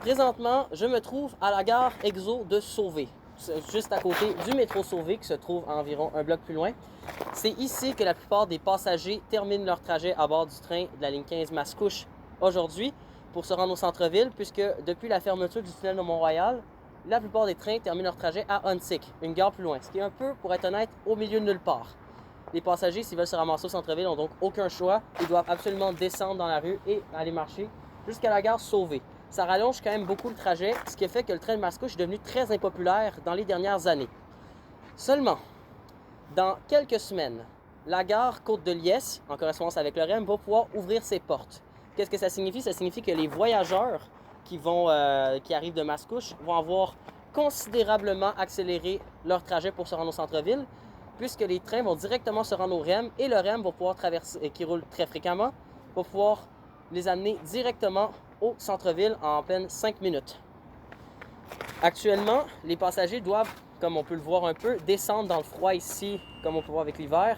Présentement, je me trouve à la gare Exo de Sauvé, juste à côté du métro Sauvé qui se trouve à environ un bloc plus loin. C'est ici que la plupart des passagers terminent leur trajet à bord du train de la ligne 15 Mascouche aujourd'hui pour se rendre au centre-ville, puisque depuis la fermeture du tunnel de Mont-Royal, la plupart des trains terminent leur trajet à Huntsic, une gare plus loin, ce qui est un peu, pour être honnête, au milieu de nulle part. Les passagers, s'ils veulent se ramasser au centre-ville, n'ont donc aucun choix. Ils doivent absolument descendre dans la rue et aller marcher jusqu'à la gare Sauvé. Ça rallonge quand même beaucoup le trajet, ce qui a fait que le train de Mascouche est devenu très impopulaire dans les dernières années. Seulement, dans quelques semaines, la gare Côte-de-Liesse, en correspondance avec le REM, va pouvoir ouvrir ses portes. Qu'est-ce que ça signifie? Ça signifie que les voyageurs qui arrivent de Mascouche vont avoir considérablement accéléré leur trajet pour se rendre au centre-ville, puisque les trains vont directement se rendre au REM et le REM va pouvoir traverser, qui roule très fréquemment, va pouvoir les amener directement au centre-ville en peine 5 minutes. Actuellement, les passagers doivent, comme on peut le voir un peu, descendre dans le froid ici, comme on peut voir avec l'hiver,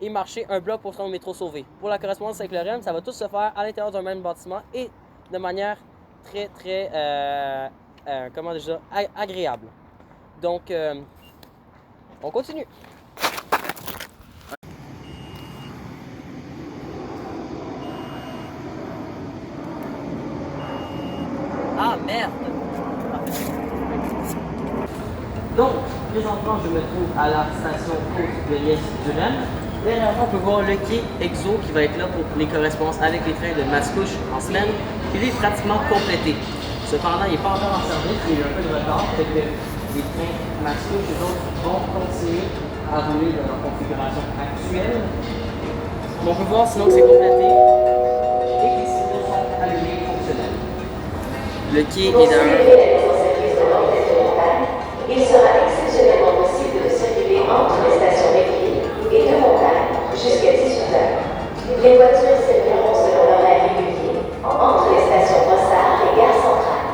et marcher un bloc pour se rendre au métro Sauvé. Pour la correspondance avec le REM, ça va tout se faire à l'intérieur d'un même bâtiment et de manière très comment déjà, agréable. Donc, on continue. Ah merde! Donc, présentement, je me trouve à la station Côte de Liesse du REM. Derrière moi, on peut voir le quai EXO qui va être là pour les correspondances avec les trains de Mascouche en semaine, qui lui est pratiquement complété. Cependant, il n'est pas encore en service, il y a eu un peu de retard, fait que les trains Mascouche, les autres, vont continuer à rouler dans leur configuration actuelle. On peut voir sinon que c'est complété et que les signaux sont allumés et fonctionnels. Le quai est d'un... Il sera exceptionnellement possible de circuler entre les stations Méville et de Montagne jusqu'à 18h. Les voitures circuleront selon l'horaire régulier entre les stations Brossard et Gare Centrale.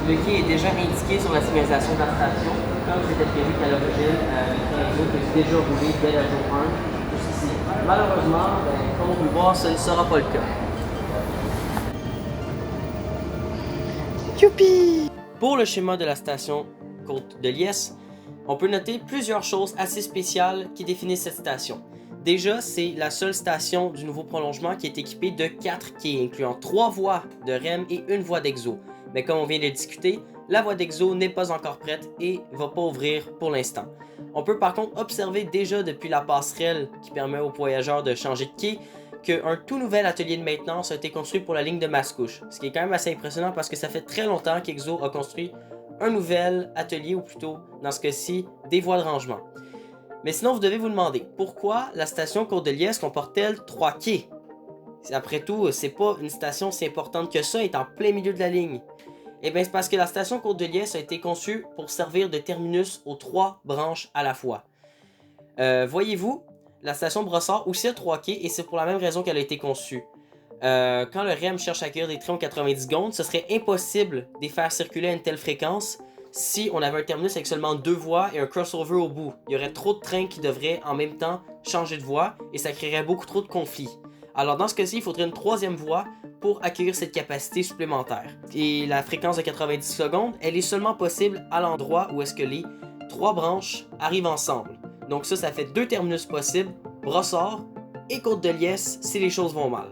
Le quai est déjà indiqué sur la signalisation de la station, comme c'était prévu qu'à l'origine, le train EXO peut déjà rouler dès le jour 1 jusqu'ici. Malheureusement, comme on peut voir, ce ne sera pas le cas. Youpi! Pour le schéma de la station Côte de Liesse, on peut noter plusieurs choses assez spéciales qui définissent cette station. Déjà, c'est la seule station du nouveau prolongement qui est équipée de 4 quais, incluant 3 voies de REM et 1 voie d'EXO. Mais comme on vient de le discuter, la voie d'EXO n'est pas encore prête et ne va pas ouvrir pour l'instant. On peut par contre observer déjà depuis la passerelle qui permet aux voyageurs de changer de quai qu'un tout nouvel atelier de maintenance a été construit pour la ligne de Mascouche, ce qui est quand même assez impressionnant parce que ça fait très longtemps qu'EXO a construit un nouvel atelier, ou plutôt, dans ce cas-ci, des voies de rangement. Mais sinon, vous devez vous demander, pourquoi la station Côte de Liesse comporte-t-elle 3 quais? Après tout, c'est pas une station si importante que ça, elle est en plein milieu de la ligne. Eh bien, c'est parce que la station Côte de Liesse a été conçue pour servir de terminus aux 3 branches à la fois. Voyez-vous, la station Brossard aussi a 3 quais et c'est pour la même raison qu'elle a été conçue. Quand le REM cherche à accueillir des trains aux 90 secondes, ce serait impossible de les faire circuler à une telle fréquence si on avait un terminus avec seulement 2 voies et un crossover au bout. Il y aurait trop de trains qui devraient en même temps changer de voie et ça créerait beaucoup trop de conflits. Alors dans ce cas-ci, il faudrait une 3e voie pour accueillir cette capacité supplémentaire. Et la fréquence de 90 secondes, elle est seulement possible à l'endroit où est-ce que les 3 branches arrivent ensemble. Donc ça fait 2 terminus possibles, Brossard et Côte de Liesse si les choses vont mal.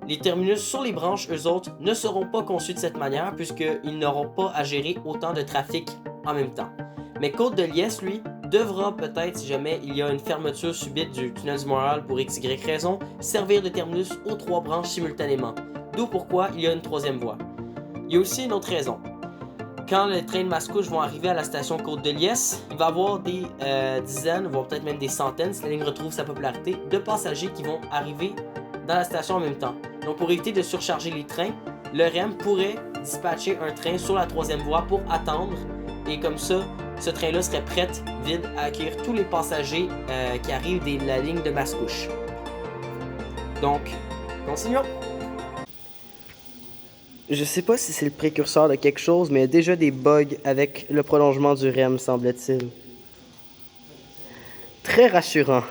Les terminus sur les branches, eux autres, ne seront pas conçus de cette manière puisqu'ils n'auront pas à gérer autant de trafic en même temps. Mais Côte de Liesse, lui, devra peut-être, si jamais il y a une fermeture subite du tunnel du Montréal pour XY raison, servir de terminus aux 3 branches simultanément. D'où pourquoi il y a une 3e voie. Il y a aussi une autre raison. Quand les trains de Mascouche vont arriver à la station Côte de Liesse, il va y avoir des dizaines, voire peut-être même des centaines, si la ligne retrouve sa popularité, de passagers qui vont arriver dans la station en même temps. Donc pour éviter de surcharger les trains, le REM pourrait dispatcher un train sur la 3e voie pour attendre et comme ça, ce train-là serait prêt, vide, à accueillir tous les passagers qui arrivent de la ligne de Mascouche. Donc, continuons! Je sais pas si c'est le précurseur de quelque chose, mais il y a déjà des bugs avec le prolongement du REM, semble-t-il. Très rassurant.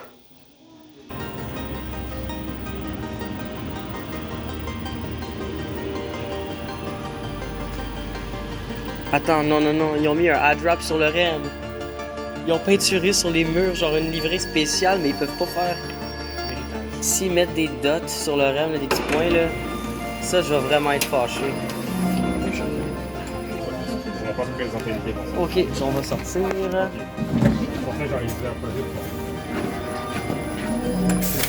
Attends, non, ils ont mis un ad-wrap sur le REM. Ils ont peinturé sur les murs, genre une livrée spéciale, mais ils peuvent pas faire... S'ils mettent des dots sur le REM, là, des petits points, là, ça, je vais vraiment être fâché. On va pas se présenter l'équipe ensemble. Ok, on va sortir. Pour ça, j'en ai dit un peu.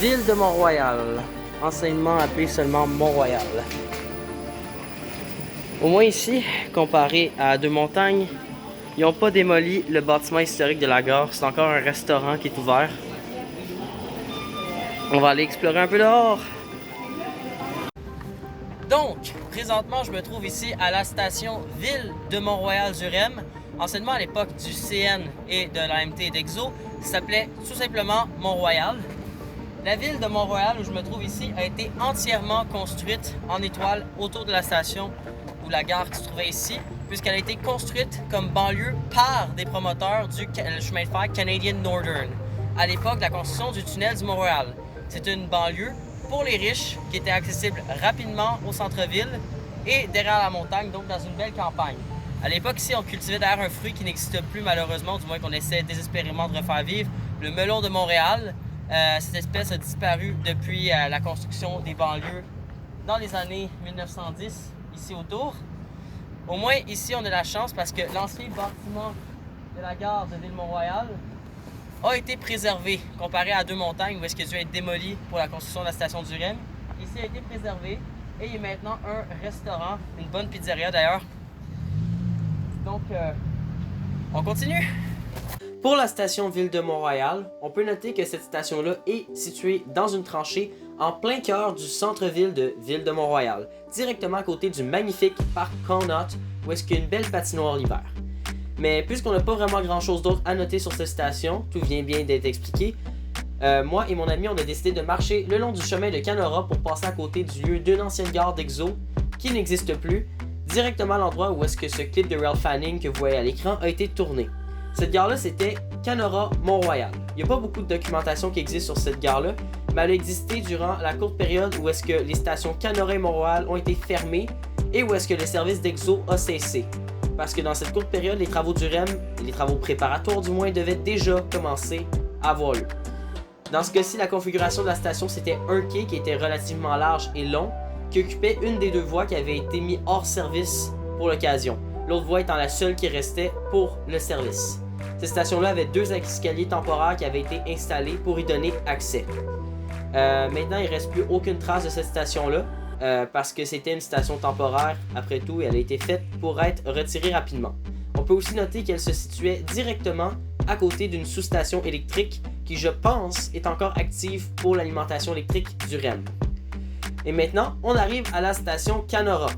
Ville de Mont-Royal. Enseignement appelé seulement Mont-Royal. Au moins ici, comparé à Deux-Montagnes, ils n'ont pas démoli le bâtiment historique de la gare. C'est encore un restaurant qui est ouvert. On va aller explorer un peu dehors. Donc, présentement, je me trouve ici à la station Ville de Mont-Royal du REM. Anciennement, à l'époque du CN et de l'AMT et d'EXO, ça s'appelait tout simplement Mont-Royal. La ville de Mont-Royal, où je me trouve ici, a été entièrement construite en étoile autour de la station ou la gare qui se trouvait ici, puisqu'elle a été construite comme banlieue par des promoteurs du chemin de fer Canadian Northern. à l'époque de la construction du tunnel du Mont-Royal. C'est une banlieue pour les riches qui était accessible rapidement au centre-ville et derrière la montagne, donc dans une belle campagne. À l'époque, ici, on cultivait d'ailleurs un fruit qui n'existe plus malheureusement, du moins qu'on essaie désespérément de refaire vivre, le melon de Montréal. Cette espèce a disparu depuis la construction des banlieues dans les années 1910, ici autour. Au moins, ici, on a la chance parce que l'ancien bâtiment de la gare de Ville-Mont-Royal a été préservé, comparé à Deux-Montagnes, où est-ce qu'il a dû être démoli pour la construction de la station du REM. Ici, il a été préservé et il y a maintenant un restaurant, une bonne pizzeria d'ailleurs. Donc, on continue. Pour la station Ville de Mont-Royal, on peut noter que cette station-là est située dans une tranchée en plein cœur du centre-ville de Ville de Mont-Royal, directement à côté du magnifique parc Connaught, où est-ce qu'il y a une belle patinoire l'hiver. Mais puisqu'on n'a pas vraiment grand-chose d'autre à noter sur cette station, tout vient bien d'être expliqué, moi et mon ami, on a décidé de marcher le long du chemin de Canora pour passer à côté du lieu d'une ancienne gare d'Exo qui n'existe plus, directement à l'endroit où est-ce que ce clip de Ralph Fanning que vous voyez à l'écran a été tourné. Cette gare-là, c'était Canora Mont-Royal. Il n'y a pas beaucoup de documentation qui existe sur cette gare-là, mais elle a existé durant la courte période où est-ce que les stations Canora et Mont-Royal ont été fermées et où est-ce que le service d'Exo a cessé. Parce que dans cette courte période, les travaux du REM, les travaux préparatoires du moins, devaient déjà commencer à avoir lieu. Dans ce cas-ci, la configuration de la station, c'était un quai qui était relativement large et long, qui occupait une des deux voies qui avait été mise hors service pour l'occasion. L'autre voie étant la seule qui restait pour le service. Cette station-là avait deux escaliers temporaires qui avaient été installés pour y donner accès. Maintenant, il ne reste plus aucune trace de cette station-là parce que c'était une station temporaire. Après tout, elle a été faite pour être retirée rapidement. On peut aussi noter qu'elle se situait directement à côté d'une sous-station électrique qui, je pense, est encore active pour l'alimentation électrique du REM. Et maintenant, on arrive à la station Canora.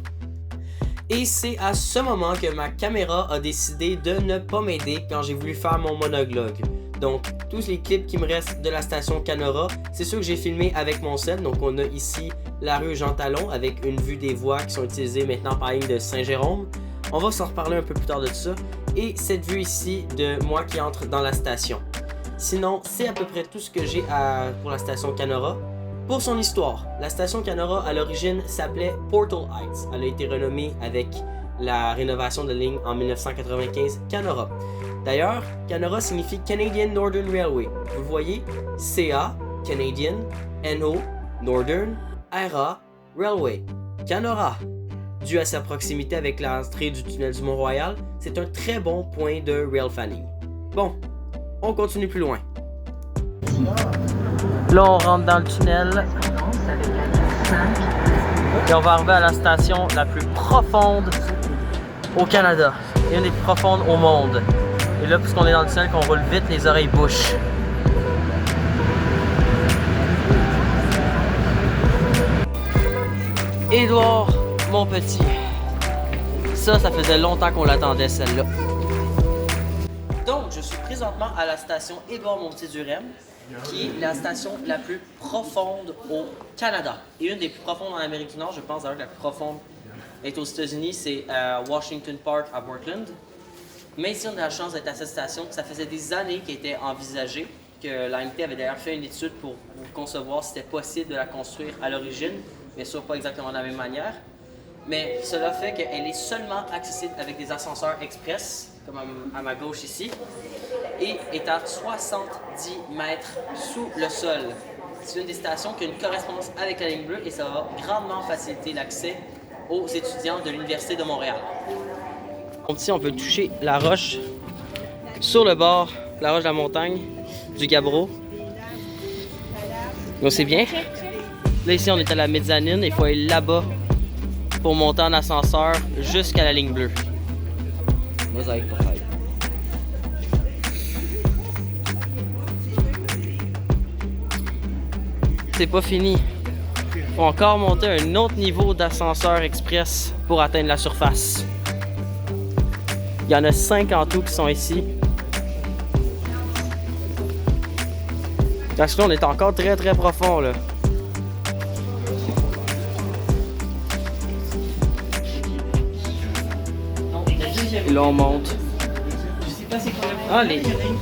Et c'est à ce moment que ma caméra a décidé de ne pas m'aider quand j'ai voulu faire mon monologue. Donc, tous les clips qui me restent de la station Canora, c'est ceux que j'ai filmés avec mon cell. Donc, on a ici la rue Jean Talon avec une vue des voies qui sont utilisées maintenant par la ligne de Saint-Jérôme. On va s'en reparler un peu plus tard de ça. Et cette vue ici de moi qui entre dans la station. Sinon, c'est à peu près tout ce que j'ai pour la station Canora. Pour son histoire, la station Canora à l'origine s'appelait Portal Heights. Elle a été renommée avec la rénovation de ligne en 1995 Canora. D'ailleurs, Canora signifie Canadian Northern Railway. Vous voyez, CA, Canadian, NO, Northern, RA, Railway. Canora. Dû à sa proximité avec l'entrée du tunnel du Mont-Royal, c'est un très bon point de Ralph Fanning. Bon, on continue plus loin. Là, on rentre dans le tunnel et on va arriver à la station la plus profonde au Canada et une des plus profondes au monde. Et là, puisqu'on est dans le tunnel, qu'on roule vite, les oreilles bouchent. Édouard, mon petit. Ça faisait longtemps qu'on l'attendait, celle-là. Donc, je suis présentement à la station Édouard Montier du REM, qui est la station la plus profonde au Canada. Et une des plus profondes en Amérique du Nord, je pense d'ailleurs que la plus profonde est aux États-Unis, c'est Washington Park à Portland. Mais ici, on a la chance d'être à cette station. Ça faisait des années qu'elle était envisagée, que l'AMT avait d'ailleurs fait une étude pour concevoir si c'était possible de la construire à l'origine, bien sûr pas exactement de la même manière. Mais cela fait qu'elle est seulement accessible avec des ascenseurs express, comme à ma gauche ici, et est à 70 mètres sous le sol. C'est une des stations qui a une correspondance avec la ligne bleue et ça va grandement faciliter l'accès aux étudiants de l'Université de Montréal. Ici, on peut toucher la roche sur le bord, la roche de la montagne du Gabbro. Donc c'est bien. Là ici, on est à la mezzanine, il faut aller là-bas pour monter en ascenseur jusqu'à la ligne bleue. C'est pas fini. Il faut encore monter un autre niveau d'ascenseur express pour atteindre la surface. Il y en a 5 en tout qui sont ici. Parce que là, on est encore très très profond là. Et là, on monte. Ah,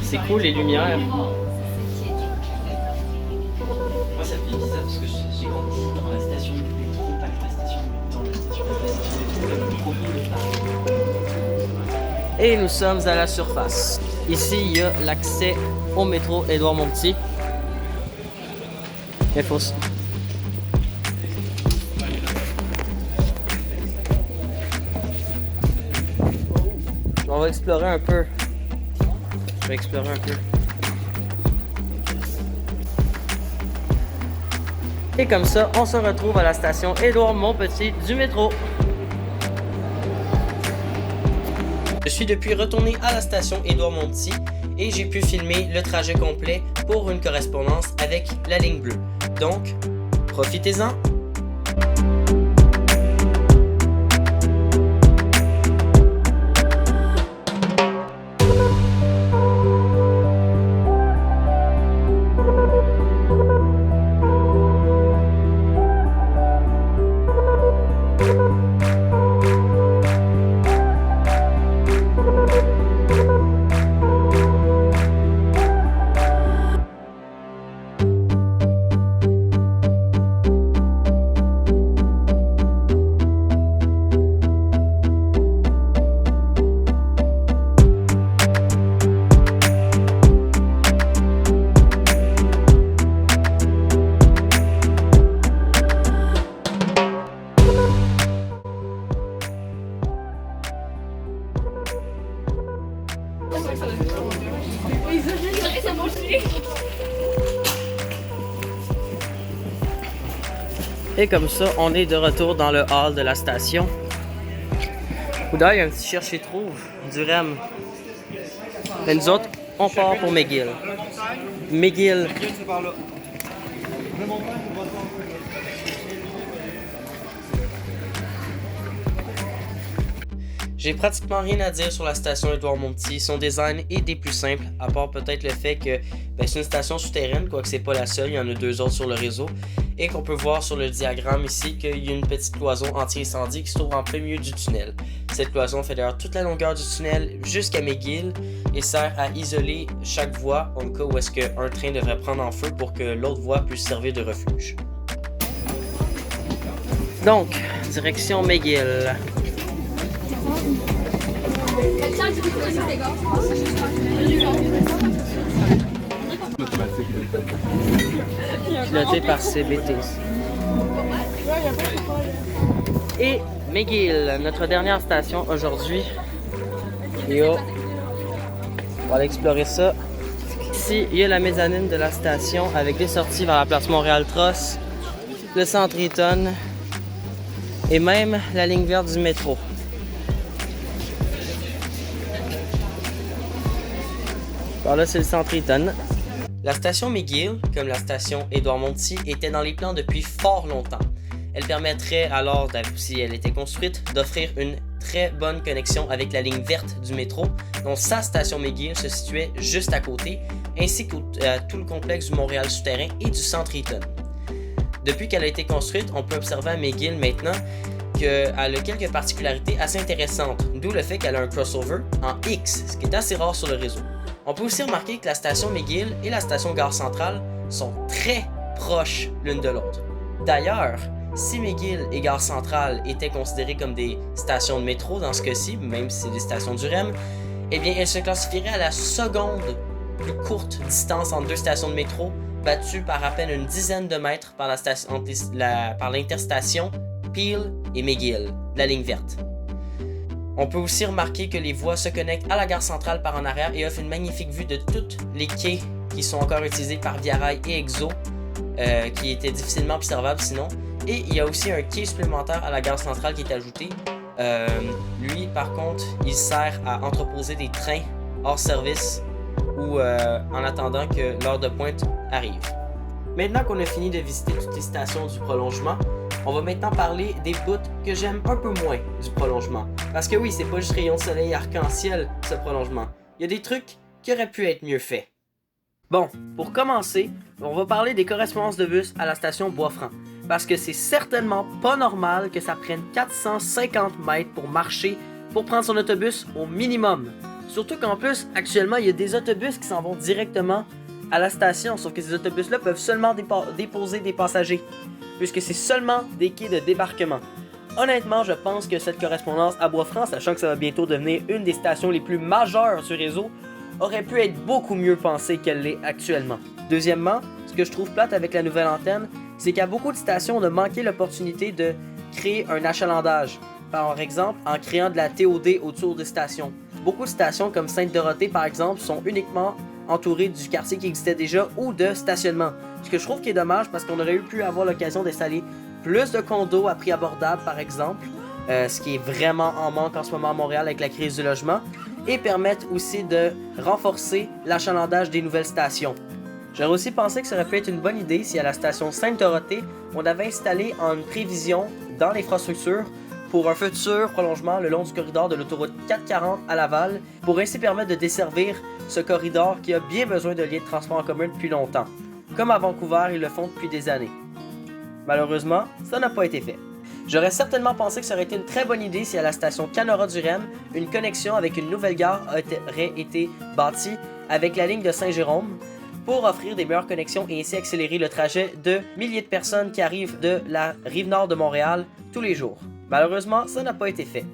c'est cool les lumières. ça fait ça parce que j'ai grandi dans la station de métro, pas la station dans la station de métro, le profil de Paris. Et nous sommes à la surface. Ici, il y a l'accès au métro Édouard-Montpetit. Il faut... On va explorer un peu. Je vais explorer un peu. Et comme ça, on se retrouve à la station Édouard-Montpetit du métro. Je suis depuis retourné à la station Édouard-Montpetit et j'ai pu filmer le trajet complet pour une correspondance avec la ligne bleue. Donc, profitez-en! Et comme ça, on est de retour dans le hall de la station. Ouda, il y a un petit cherche-et-trouve du REM. Et nous autres, on part pour McGill. McGill. J'ai pratiquement rien à dire sur la station Édouard-Montpetit. Son design est des plus simples, à part peut-être le fait que c'est une station souterraine, quoique c'est pas la seule, il y en a 2 autres sur le réseau. Et qu'on peut voir sur le diagramme ici qu'il y a une petite cloison anti-incendie qui se trouve en plein milieu du tunnel. Cette cloison fait d'ailleurs toute la longueur du tunnel jusqu'à McGill et sert à isoler chaque voie en cas où est-ce qu'un train devrait prendre en feu pour que l'autre voie puisse servir de refuge. Donc, direction McGill. Piloté par CBT. Et McGill, notre dernière station aujourd'hui. Et on va aller explorer ça. Ici, il y a la mezzanine de la station avec des sorties vers la place Montréal-Trosse, le centre Eaton et même la ligne verte du métro. Par là, c'est le centre Eaton. La station McGill, comme la station Édouard-Montpetit, était dans les plans depuis fort longtemps. Elle permettrait alors, si elle était construite, d'offrir une très bonne connexion avec la ligne verte du métro, dont sa station McGill se situait juste à côté, ainsi que tout le complexe du Montréal souterrain et du centre Eaton. Depuis qu'elle a été construite, on peut observer à McGill maintenant qu'elle a quelques particularités assez intéressantes, d'où le fait qu'elle a un crossover en X, ce qui est assez rare sur le réseau. On peut aussi remarquer que la station McGill et la station Gare Centrale sont très proches l'une de l'autre. D'ailleurs, si McGill et Gare Centrale étaient considérées comme des stations de métro dans ce cas-ci, même si c'est des stations du REM, eh bien elles se classifieraient à la seconde plus courte distance entre 2 stations de métro, battues par à peine une dizaine de mètres par l'interstation Peel et McGill, la ligne verte. On peut aussi remarquer que les voies se connectent à la gare centrale par en arrière et offrent une magnifique vue de tous les quais qui sont encore utilisés par Via Rail et Exo, qui étaient difficilement observables sinon. Et il y a aussi un quai supplémentaire à la gare centrale qui est ajouté. Lui, par contre, il sert à entreposer des trains hors service ou en attendant que l'heure de pointe arrive. Maintenant qu'on a fini de visiter toutes les stations du prolongement, on va maintenant parler des bouts que j'aime un peu moins du prolongement. Parce que oui, c'est pas juste rayon de soleil arc-en-ciel, ce prolongement. Il y a des trucs qui auraient pu être mieux faits. Bon, pour commencer, on va parler des correspondances de bus à la station Bois-Franc. Parce que c'est certainement pas normal que ça prenne 450 mètres pour marcher pour prendre son autobus au minimum. Surtout qu'en plus, actuellement, il y a des autobus qui s'en vont directement à la station, sauf que ces autobus-là peuvent seulement déposer des passagers, puisque c'est seulement des quais de débarquement. Honnêtement, je pense que cette correspondance à Bois-Franc, sachant que ça va bientôt devenir une des stations les plus majeures du réseau, aurait pu être beaucoup mieux pensée qu'elle l'est actuellement. Deuxièmement, ce que je trouve plate avec la nouvelle antenne, c'est qu'à beaucoup de stations, on a manqué l'opportunité de créer un achalandage. Par exemple, en créant de la TOD autour des stations. Beaucoup de stations comme Sainte-Dorothée, par exemple, sont uniquement entourées du quartier qui existait déjà ou de stationnement. Ce que je trouve qui est dommage parce qu'on aurait pu avoir l'occasion d'installer plus de condos à prix abordable, par exemple, ce qui est vraiment en manque en ce moment à Montréal avec la crise du logement, et permettre aussi de renforcer l'achalandage des nouvelles stations. J'aurais aussi pensé que ça aurait pu être une bonne idée si à la station Sainte-Dorothée, on avait installé en prévision dans l'infrastructure pour un futur prolongement le long du corridor de l'autoroute 440 à Laval, pour ainsi permettre de desservir ce corridor qui a bien besoin de liens de transport en commun depuis longtemps. Comme à Vancouver, ils le font depuis des années. Malheureusement, ça n'a pas été fait. J'aurais certainement pensé que ça aurait été une très bonne idée si à la station Canora du REM, une connexion avec une nouvelle gare aurait été bâtie avec la ligne de Saint-Jérôme pour offrir des meilleures connexions et ainsi accélérer le trajet de milliers de personnes qui arrivent de la rive nord de Montréal tous les jours. Malheureusement, ça n'a pas été fait.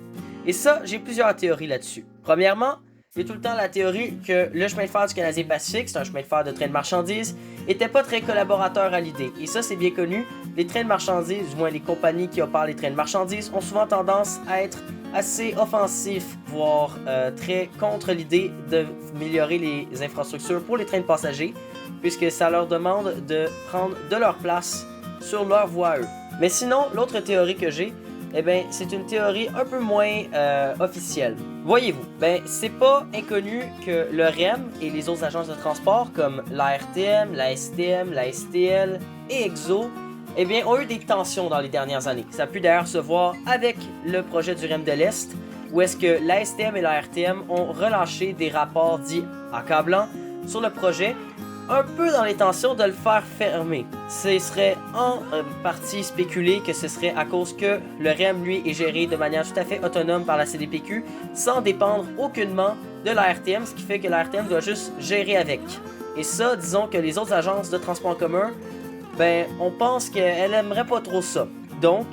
Et ça, j'ai plusieurs théories là-dessus. Premièrement, il y a tout le temps la théorie que le chemin de fer du Canadien Pacifique, c'est un chemin de fer de train de marchandises, était pas très collaborateur à l'idée. Et ça, c'est bien connu. Les trains de marchandises, du moins les compagnies qui opèrent les trains de marchandises, ont souvent tendance à être assez offensifs, voire très contre l'idée d'améliorer les infrastructures pour les trains de passagers, puisque ça leur demande de prendre de leur place sur leur voie à eux. Mais sinon, l'autre théorie que j'ai, eh bien, c'est une théorie un peu moins officielle. Voyez-vous, c'est pas inconnu que le REM et les autres agences de transport comme l'ARTM, la STM, la STL et EXO, eh bien, ont eu des tensions dans les dernières années. Ça a pu d'ailleurs se voir avec le projet du REM de l'Est, où est-ce que la STM et la RTM ont relâché des rapports dits accablants sur le projet, un peu dans l'intention de le faire fermer. Ce serait en partie spéculé que ce serait à cause que le REM, lui, est géré de manière tout à fait autonome par la CDPQ, sans dépendre aucunement de la RTM, ce qui fait que la RTM doit juste gérer avec. Et ça, disons que les autres agences de transport en commun, on pense qu'elles aimeraient pas trop ça. Donc,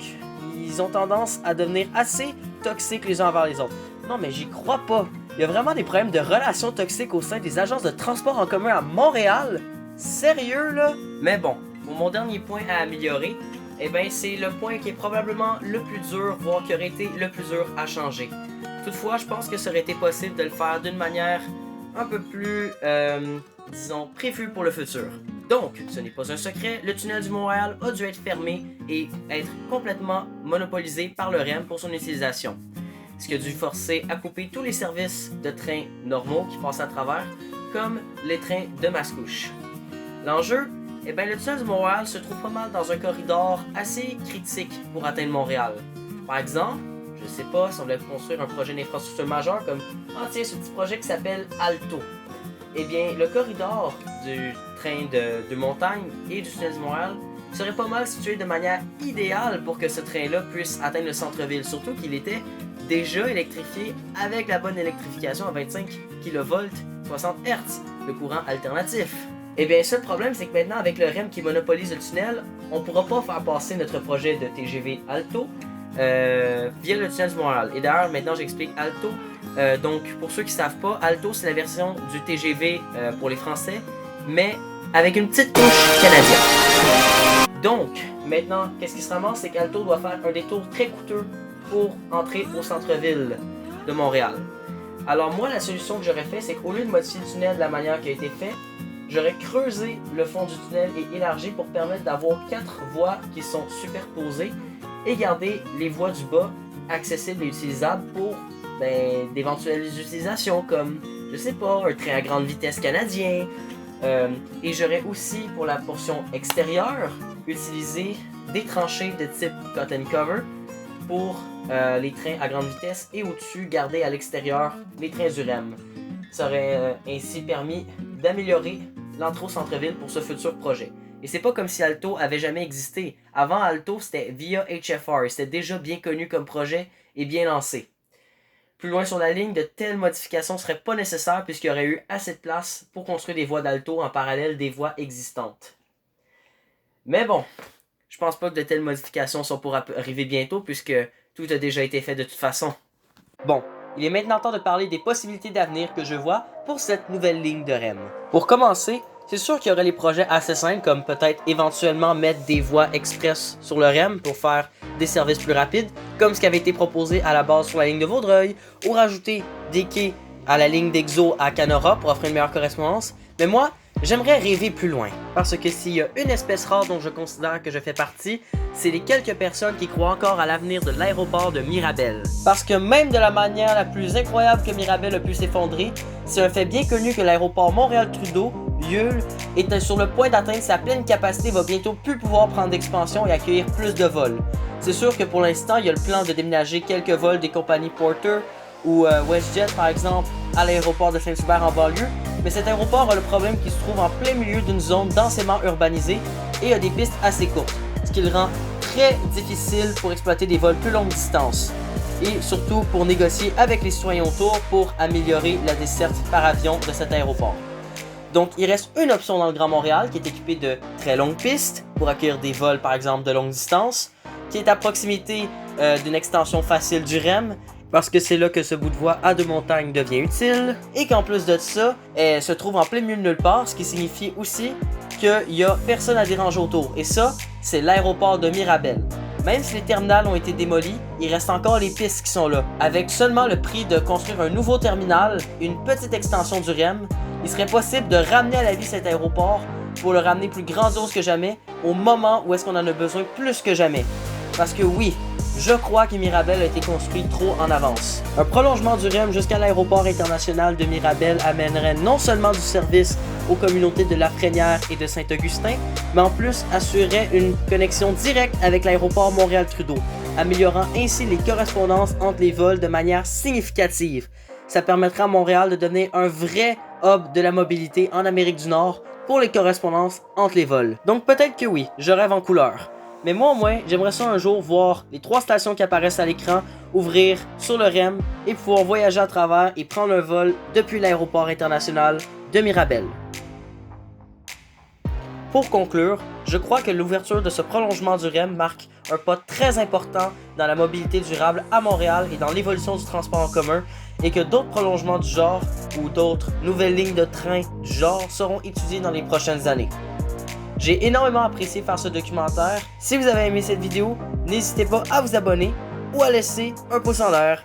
ils ont tendance à devenir assez toxiques les uns envers les autres. Non, mais j'y crois pas. Il y a vraiment des problèmes de relations toxiques au sein des agences de transport en commun à Montréal? Sérieux, là? Mais bon, pour mon dernier point à améliorer, c'est le point qui est probablement le plus dur, voire qui aurait été le plus dur à changer. Toutefois, je pense que ça aurait été possible de le faire d'une manière un peu plus, disons, prévue pour le futur. Donc, ce n'est pas un secret, le tunnel du Montréal a dû être fermé et être complètement monopolisé par le REM pour son utilisation. Ce qui a dû forcer à couper tous les services de trains normaux qui passent à travers, comme les trains de Mascouche. L'enjeu, le tunnel du Montréal se trouve pas mal dans un corridor assez critique pour atteindre Montréal. Par exemple, je sais pas si on voulait construire un projet d'infrastructure majeur comme ce petit projet qui s'appelle Alto. Le corridor du train de montagne et du tunnel du Montréal serait pas mal situé de manière idéale pour que ce train-là puisse atteindre le centre-ville, surtout qu'il était déjà électrifié avec la bonne électrification à 25 kV 60 Hz, le courant alternatif. Le problème, c'est que maintenant, avec le REM qui monopolise le tunnel, on pourra pas faire passer notre projet de TGV Alto via le tunnel du Montréal. Et d'ailleurs, maintenant, j'explique Alto. Donc, pour ceux qui savent pas, Alto, c'est la version du TGV pour les Français, mais avec une petite touche canadienne. Donc, maintenant, qu'est-ce qui se ramasse, c'est qu'Alto doit faire un détour très coûteux pour entrer au centre-ville de Montréal. Alors moi, la solution que j'aurais fait, c'est qu'au lieu de modifier le tunnel de la manière qui a été fait, j'aurais creusé le fond du tunnel et élargi pour permettre d'avoir 4 voies qui sont superposées et garder les voies du bas accessibles et utilisables pour d'éventuelles utilisations comme, je sais pas, un train à grande vitesse canadien. Et j'aurais aussi, pour la portion extérieure, utilisé des tranchées de type cotton cover pour les trains à grande vitesse et au-dessus, garder à l'extérieur les trains du REM. Ça aurait ainsi permis d'améliorer l'entrée au centre-ville pour ce futur projet. Et c'est pas comme si Alto avait jamais existé. Avant Alto, c'était via HFR et c'était déjà bien connu comme projet et bien lancé. Plus loin sur la ligne, de telles modifications ne seraient pas nécessaires puisqu'il y aurait eu assez de place pour construire des voies d'alto en parallèle des voies existantes. Mais bon, je pense pas que de telles modifications sont pour arriver bientôt puisque tout a déjà été fait de toute façon. Bon, il est maintenant temps de parler des possibilités d'avenir que je vois pour cette nouvelle ligne de REM. Pour commencer, c'est sûr qu'il y aurait les projets assez simples comme peut-être éventuellement mettre des voies express sur le REM pour faire des services plus rapides, comme ce qui avait été proposé à la base sur la ligne de Vaudreuil, ou rajouter des quais à la ligne d'Exo à Canora pour offrir une meilleure correspondance. Mais moi, j'aimerais rêver plus loin, parce que s'il y a une espèce rare dont je considère que je fais partie, c'est les quelques personnes qui croient encore à l'avenir de l'aéroport de Mirabel. Parce que même de la manière la plus incroyable que Mirabel a pu s'effondrer, c'est un fait bien connu que l'aéroport Montréal-Trudeau, Yule, est sur le point d'atteindre sa pleine capacité et va bientôt plus pouvoir prendre d'expansion et accueillir plus de vols. C'est sûr que pour l'instant, il y a le plan de déménager quelques vols des compagnies Porter ou WestJet par exemple à l'aéroport de Saint-Hubert en banlieue, mais cet aéroport a le problème qu'il se trouve en plein milieu d'une zone densément urbanisée et a des pistes assez courtes, ce qui le rend très difficile pour exploiter des vols plus longue distance et surtout pour négocier avec les citoyens autour pour améliorer la desserte par avion de cet aéroport. Donc il reste une option dans le Grand Montréal qui est équipée de très longues pistes pour accueillir des vols par exemple de longue distance, qui est à proximité d'une extension facile du REM, parce que c'est là que ce bout de voie à deux montagnes devient utile, et qu'en plus de ça, elle se trouve en plein milieu de nulle part, ce qui signifie aussi qu'il n'y a personne à déranger autour. Et ça, c'est l'aéroport de Mirabel. Même si les terminals ont été démolis, il reste encore les pistes qui sont là. Avec seulement le prix de construire un nouveau terminal et une petite extension du REM, il serait possible de ramener à la vie cet aéroport pour le ramener plus grandiose que jamais au moment où est-ce qu'on en a besoin plus que jamais. Parce que oui, je crois que Mirabel a été construit trop en avance. Un prolongement du REM jusqu'à l'aéroport international de Mirabel amènerait non seulement du service aux communautés de Lafrenière et de Saint-Augustin, mais en plus assurerait une connexion directe avec l'aéroport Montréal-Trudeau, améliorant ainsi les correspondances entre les vols de manière significative. Ça permettra à Montréal de devenir un vrai hub de la mobilité en Amérique du Nord pour les correspondances entre les vols. Donc peut-être que oui, je rêve en couleur. Mais moi au moins, j'aimerais ça un jour voir les 3 stations qui apparaissent à l'écran ouvrir sur le REM et pouvoir voyager à travers et prendre un vol depuis l'aéroport international de Mirabel. Pour conclure, je crois que l'ouverture de ce prolongement du REM marque un pas très important dans la mobilité durable à Montréal et dans l'évolution du transport en commun, et que d'autres prolongements du genre ou d'autres nouvelles lignes de train du genre seront étudiées dans les prochaines années. J'ai énormément apprécié faire ce documentaire. Si vous avez aimé cette vidéo, n'hésitez pas à vous abonner ou à laisser un pouce en l'air.